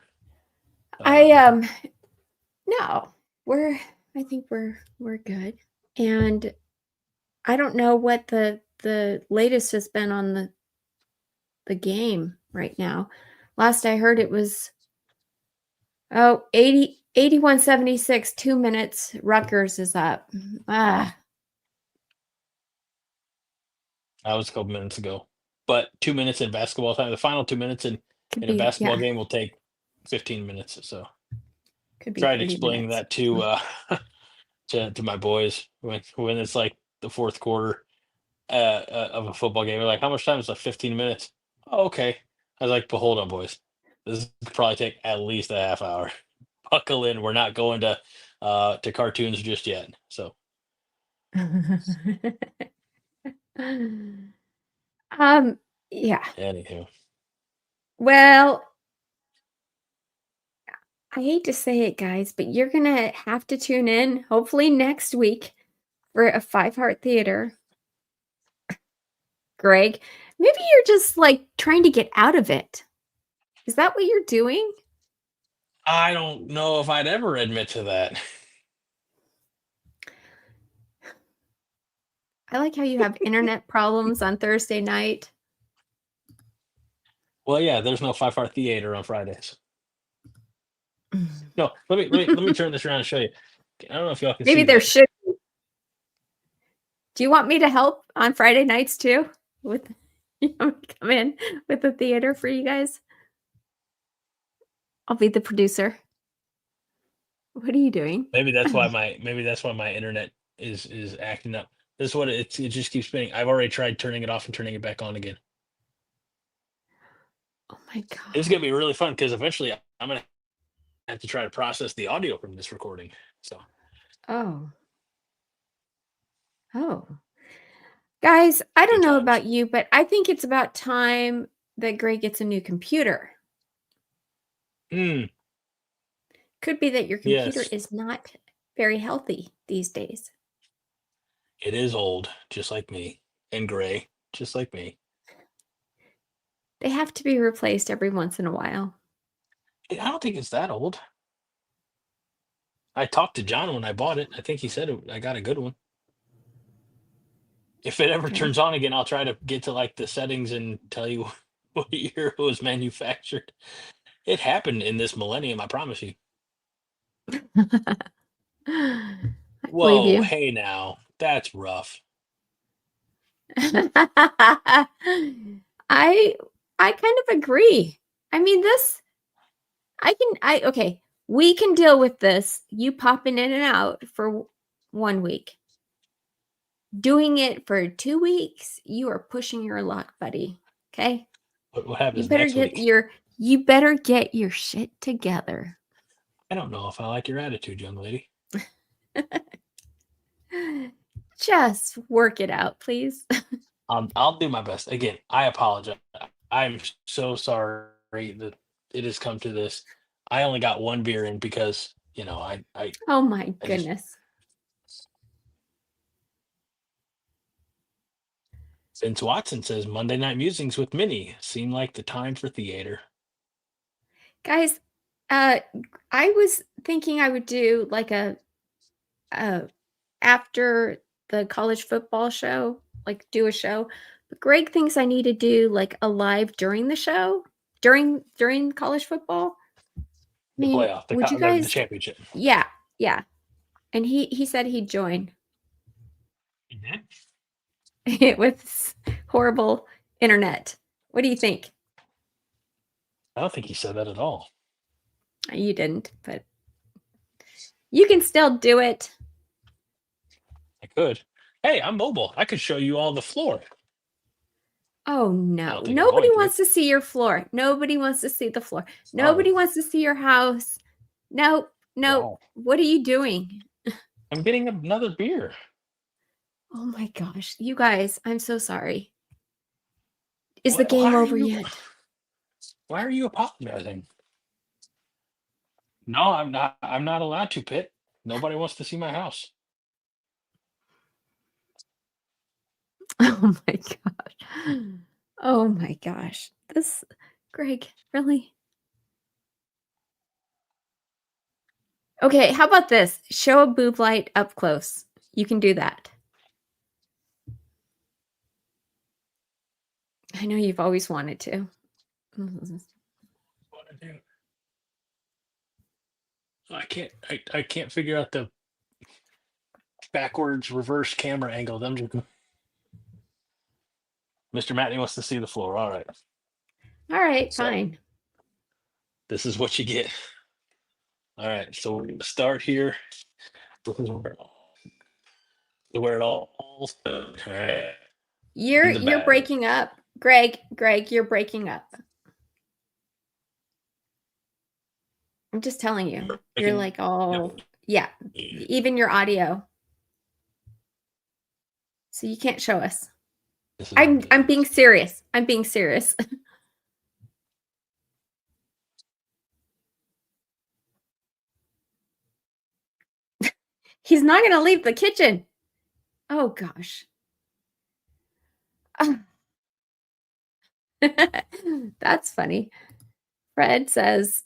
I Um, no. We're I think we're good. And I don't know what the latest has been on the game right now. Last I heard it was 81-76, 2 minutes. Rutgers is up. Ah, that was a couple minutes ago. But 2 minutes in basketball time, the final 2 minutes could in a be, basketball yeah, game will take 15 minutes. So could be tried 30 explaining minutes. that to to my boys when it's like the fourth quarter of a football game. They're like, how much time is like 15 minutes? Oh, okay. I was like, but hold on, boys. This could probably take at least a half hour. Buckle in. We're not going to cartoons just yet. So um, yeah. anywho, Well, I hate to say it, guys, but you're gonna have to tune in, hopefully next week, for a Five Heart Theater. Greg, maybe you're just like trying to get out of it. Is that what you're doing? I don't know if I'd ever admit to that. I like how you have internet problems on Thursday night. Well, yeah, there's no five hour theater on Fridays. No, let me turn this around and show you. I don't know if y'all can Maybe see there that. should. Do you want me to help on Friday nights too? With you want me to come in with the theater for you guys? I'll be the producer. What are you doing? Maybe that's why my internet is acting up. This is what it just keeps spinning. I've already tried turning it off and turning it back on again. Oh my It's god. gonna be really fun because eventually I'm gonna have to try to process the audio from this recording. So Oh. Oh. Guys, I don't good know times. about you, but I think it's about time that Greg gets a new computer. Mm, Could be that your computer yes, is not very healthy these days. it is old, just like me, and gray, just like me. They have to be replaced every once in a while. I don't think it's that old. I talked to John when I bought it. I think he said I got a good one. If it ever Okay. turns on again, I'll try to get to like the settings and tell you what year it was manufactured. It happened in this millennium, I promise you. I believe Whoa, you. hey now, that's rough. I I kind of agree. I mean, this I okay, we can deal with this. You popping in and out for 1 week. Doing it for 2 weeks, you are pushing your luck, buddy. Okay? What You happens better next get week? your shit together. I don't know if I like your attitude, young lady. Just work it out, please. I'll do my best. Again, I apologize. I'm so sorry that it has come to this. I only got one beer in because Oh my I just goodness. Vince Watson says Monday Night Musings with Minnie seem like the time for theater. Guys, uh I was thinking I would do like a after the college football show, like do a show. But Greg thinks I need to do like a live during the show, during college football. I The mean, playoff, would you the guys championship. yeah, yeah. And he said he'd join You did? with this horrible internet. What do you think? I don't think he said that at all. You didn't, but you can still do it. I could. Hey, I'm mobile. I could show you all the floor. Oh I no. don't think I'm Nobody going to. wants to see your floor. Nobody wants to see the floor. Sorry. Nobody wants to see your house. No, no. Wow. What are you doing? I'm getting another beer. Oh my gosh. You guys, I'm so sorry. Is the Why game are over you? yet? Why are you apologizing? No, I'm not. I'm not allowed to, Pitt. Nobody wants to see my house. Oh my gosh. Oh my gosh. This Greg, really? Okay, how about this? Show a boob light up close. You can do that. I know you've always wanted to. What to do? I can't. I can't figure out the backwards reverse camera angle. Them just. Mr. Matney wants to see the floor. All right. All right, So fine. this is what you get. All right. So we're gonna start here. This is where it all starts. All right. In the You're bag. breaking up. Greg, you're breaking up. I'm just telling you. You're Breaking. like No. all yeah, even your audio. So you can't show us. This is I'm being serious. I'm being serious. He's not going to leave the kitchen. Oh gosh. That's funny. Fred says,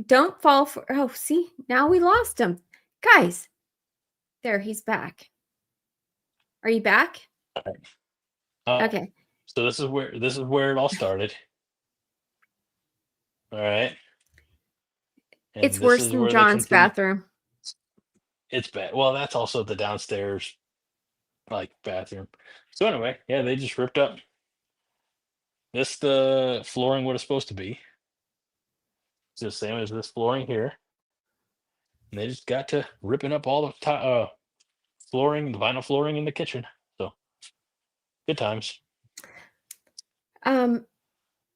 "Don't fall for." Oh, see, now we lost him. Guys, there he's back. Are you back? Uh, Okay. so this is where it all started. All right. It's And this worse is than where they John's continue. bathroom. It's bad. Well, that's also the downstairs like bathroom. So anyway, yeah, they just ripped up this the flooring what it's supposed to be. It's the same as this flooring here. And they just got to ripping up all the flooring, the vinyl flooring in the kitchen. So good times.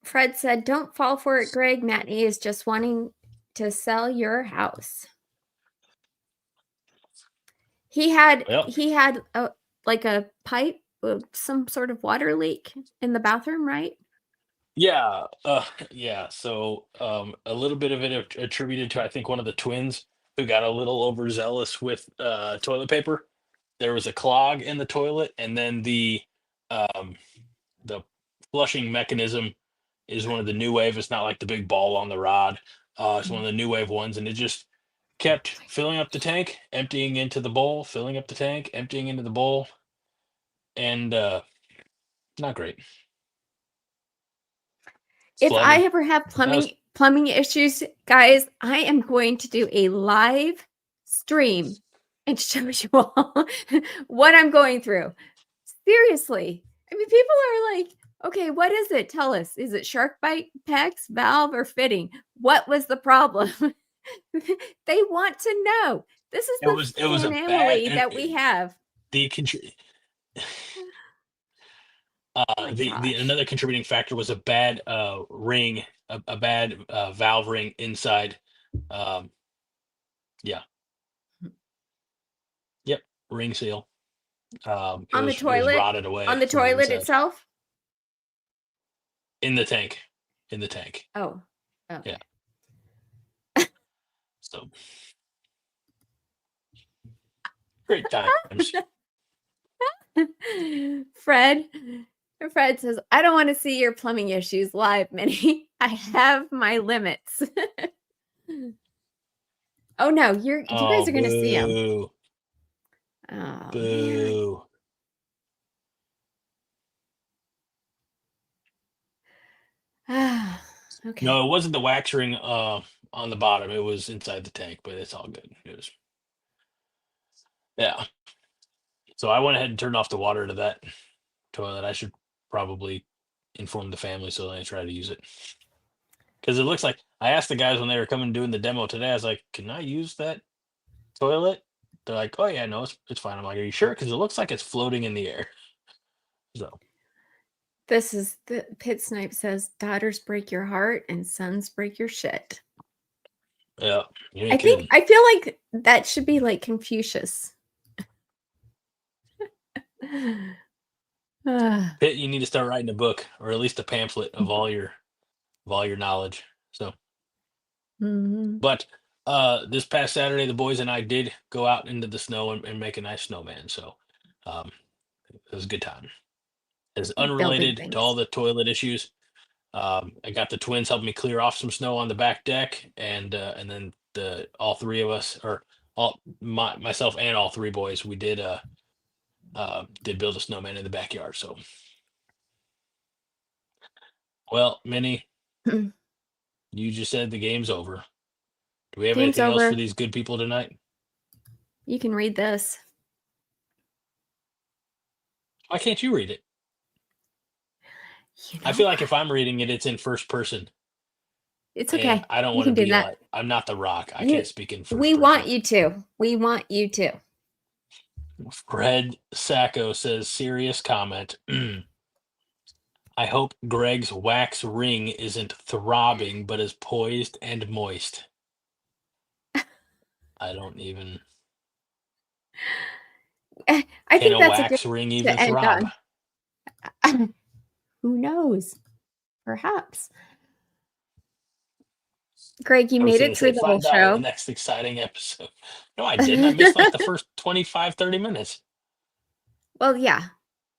Fred said, "Don't fall for it, Greg. Matney is just wanting to sell your house." He had like a pipe, some sort of water leak in the bathroom, right? Yeah, yeah. So a little bit of it attributed to I think one of the twins who got a little overzealous with toilet paper. There was a clog in the toilet, and then um, the flushing mechanism is one of the new wave. It's not like the big ball on the rod. It's one of the new wave ones, and it just kept filling up the tank, emptying into the bowl, filling up the tank, emptying into the bowl, and not great. If I Flooded. ever have plumbing issues, guys, I am going to do a live stream and show you all what I'm going through. Seriously. I mean, people are like, okay, what is it? Tell us. Is it shark bite, pecs, valve, or fitting? What was the problem? They want to know. This is It was a bad family that we have. the My the gosh. another contributing factor was a bad ring, a bad valve ring inside. Yeah. Yep. Ring seal. On the It was toilet? rotted away On the from the toilet inside. itself? In the tank. In the tank. Oh. Okay. Yeah. So great times. Fred says, "I don't want to see your plumbing issues live, Minnie. I have my limits." Oh no, you guys are going to see them. Boo. Oh, Boo. man. Okay. No, it wasn't the wax ring on the bottom. It was inside the tank, but it's all good. It was, yeah. So I went ahead and turned off the water to that toilet. I should probably inform the family so they try to use it. Because it looks like I asked the guys when they were coming doing the demo today, I was like, can I use that toilet? They're like, oh yeah, no, it's fine. I'm like, are you sure? Because it looks like it's floating in the air. So This is the Pit Snipe says, "Daughters break your heart and sons break your shit." yeah, you ain't I kidding. feel like that should be like Confucius. Pitt, you need to start writing a book or at least a pamphlet of all your knowledge. So but this past Saturday the boys and I did go out into the snow and make a nice snowman. So it was a good time. It's Building unrelated things. to all the toilet issues. I got the twins helping me clear off some snow on the back deck, and then all three of us, or myself and all three boys, we did build a snowman in the backyard. So, well, Minnie, you just said the game's over. Do we have Game's anything else over. for these good people tonight? You can read this. Why can't you read it? You I know feel like what? if I'm reading it, it's in first person. It's And okay. I don't You want to can do be that. like, I'm not the Rock. I You- can't speak in first We person. want you to. We want you to. Fred Sacco says, serious comment. I hope Greg's wax ring isn't throbbing, but is poised and moist. I don't even. I Can think a that's a wax good ring to even end throb? on. Who knows? Perhaps. Greg, you I was made going it to through say, the whole find out in the show. next exciting episode. No, I didn't. I missed like the first 25, 30 minutes. Well, yeah,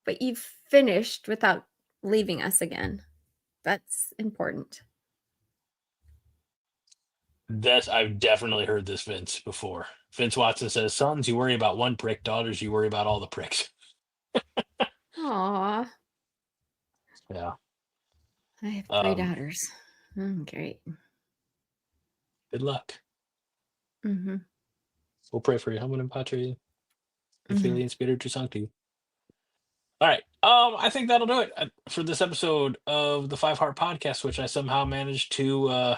but you've finished without leaving us again. That's important. I've definitely heard this, Vince, before. Vince Watson says, sons, you worry about one prick. Daughters, you worry about all the pricks. Aw. Yeah. I have 3 daughters. Great. Good luck. Mm-hmm. We'll pray for you. Haman and Patri, Mm-hmm. Ophelia and Spiritu Sancti. All right. I think that'll do it for this episode of the Five Heart Podcast, which I somehow managed to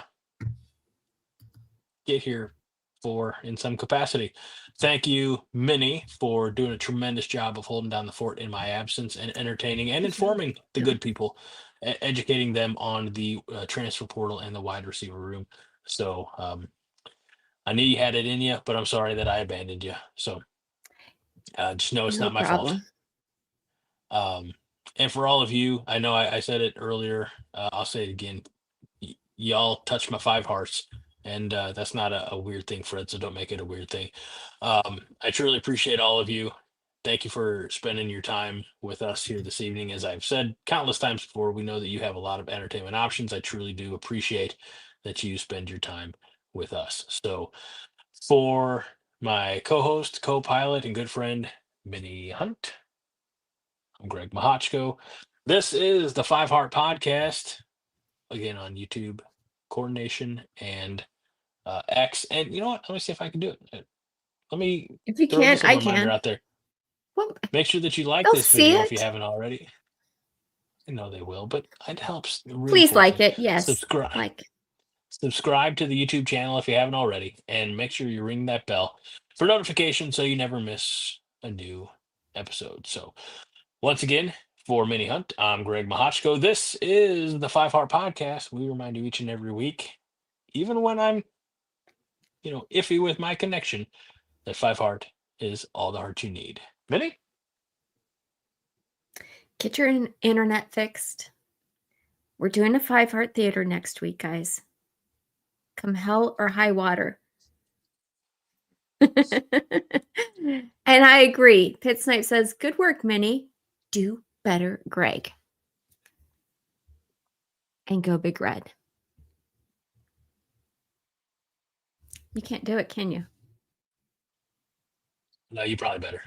get here for in some capacity. Thank you, Minnie, for doing a tremendous job of holding down the fort in my absence and entertaining and informing the good people, educating them on the transfer portal and the wide receiver room. So I knew you had it in you, but I'm sorry that I abandoned you. So just know it's No not my fault. problem. And for all of you, I know I said it earlier. I'll say it again. Y'all touched my 5 hearts, and that's not a weird thing, Fred. So don't make it a weird thing. I truly appreciate all of you. Thank you for spending your time with us here this evening. As I've said countless times before, we know that you have a lot of entertainment options. I truly do appreciate that you spend your time with us. So for my co-host, co-pilot, and good friend, Minnie Hunt, I'm Greg Mahochko. This is the 5 Heart Podcast, again on YouTube, Coordination, and X. And you know what? Let me see if I can do it. Let me If you throw can't, just a I reminder can. out there. Well, Make sure that you like they'll this see video if you it. haven't already. I know they will, but it helps Please reinforce like it. it. Yes. Subscribe. Like. Subscribe to the YouTube channel if you haven't already, and make sure you ring that bell for notifications so you never miss a new episode. So once again, for Minnie Hunt, I'm Greg Mahochko. This is the 5 Heart Podcast. We remind you each and every week, even when I'm, iffy with my connection, that 5 Heart is all the heart you need. Minnie? Get your internet fixed. We're doing a 5 Heart Theater next week, guys. Come hell or high water. And I agree. Pit Snipe says, good work, Minnie. Do better, Greg. And go Big Red. You can't do it, can you? No, you probably better.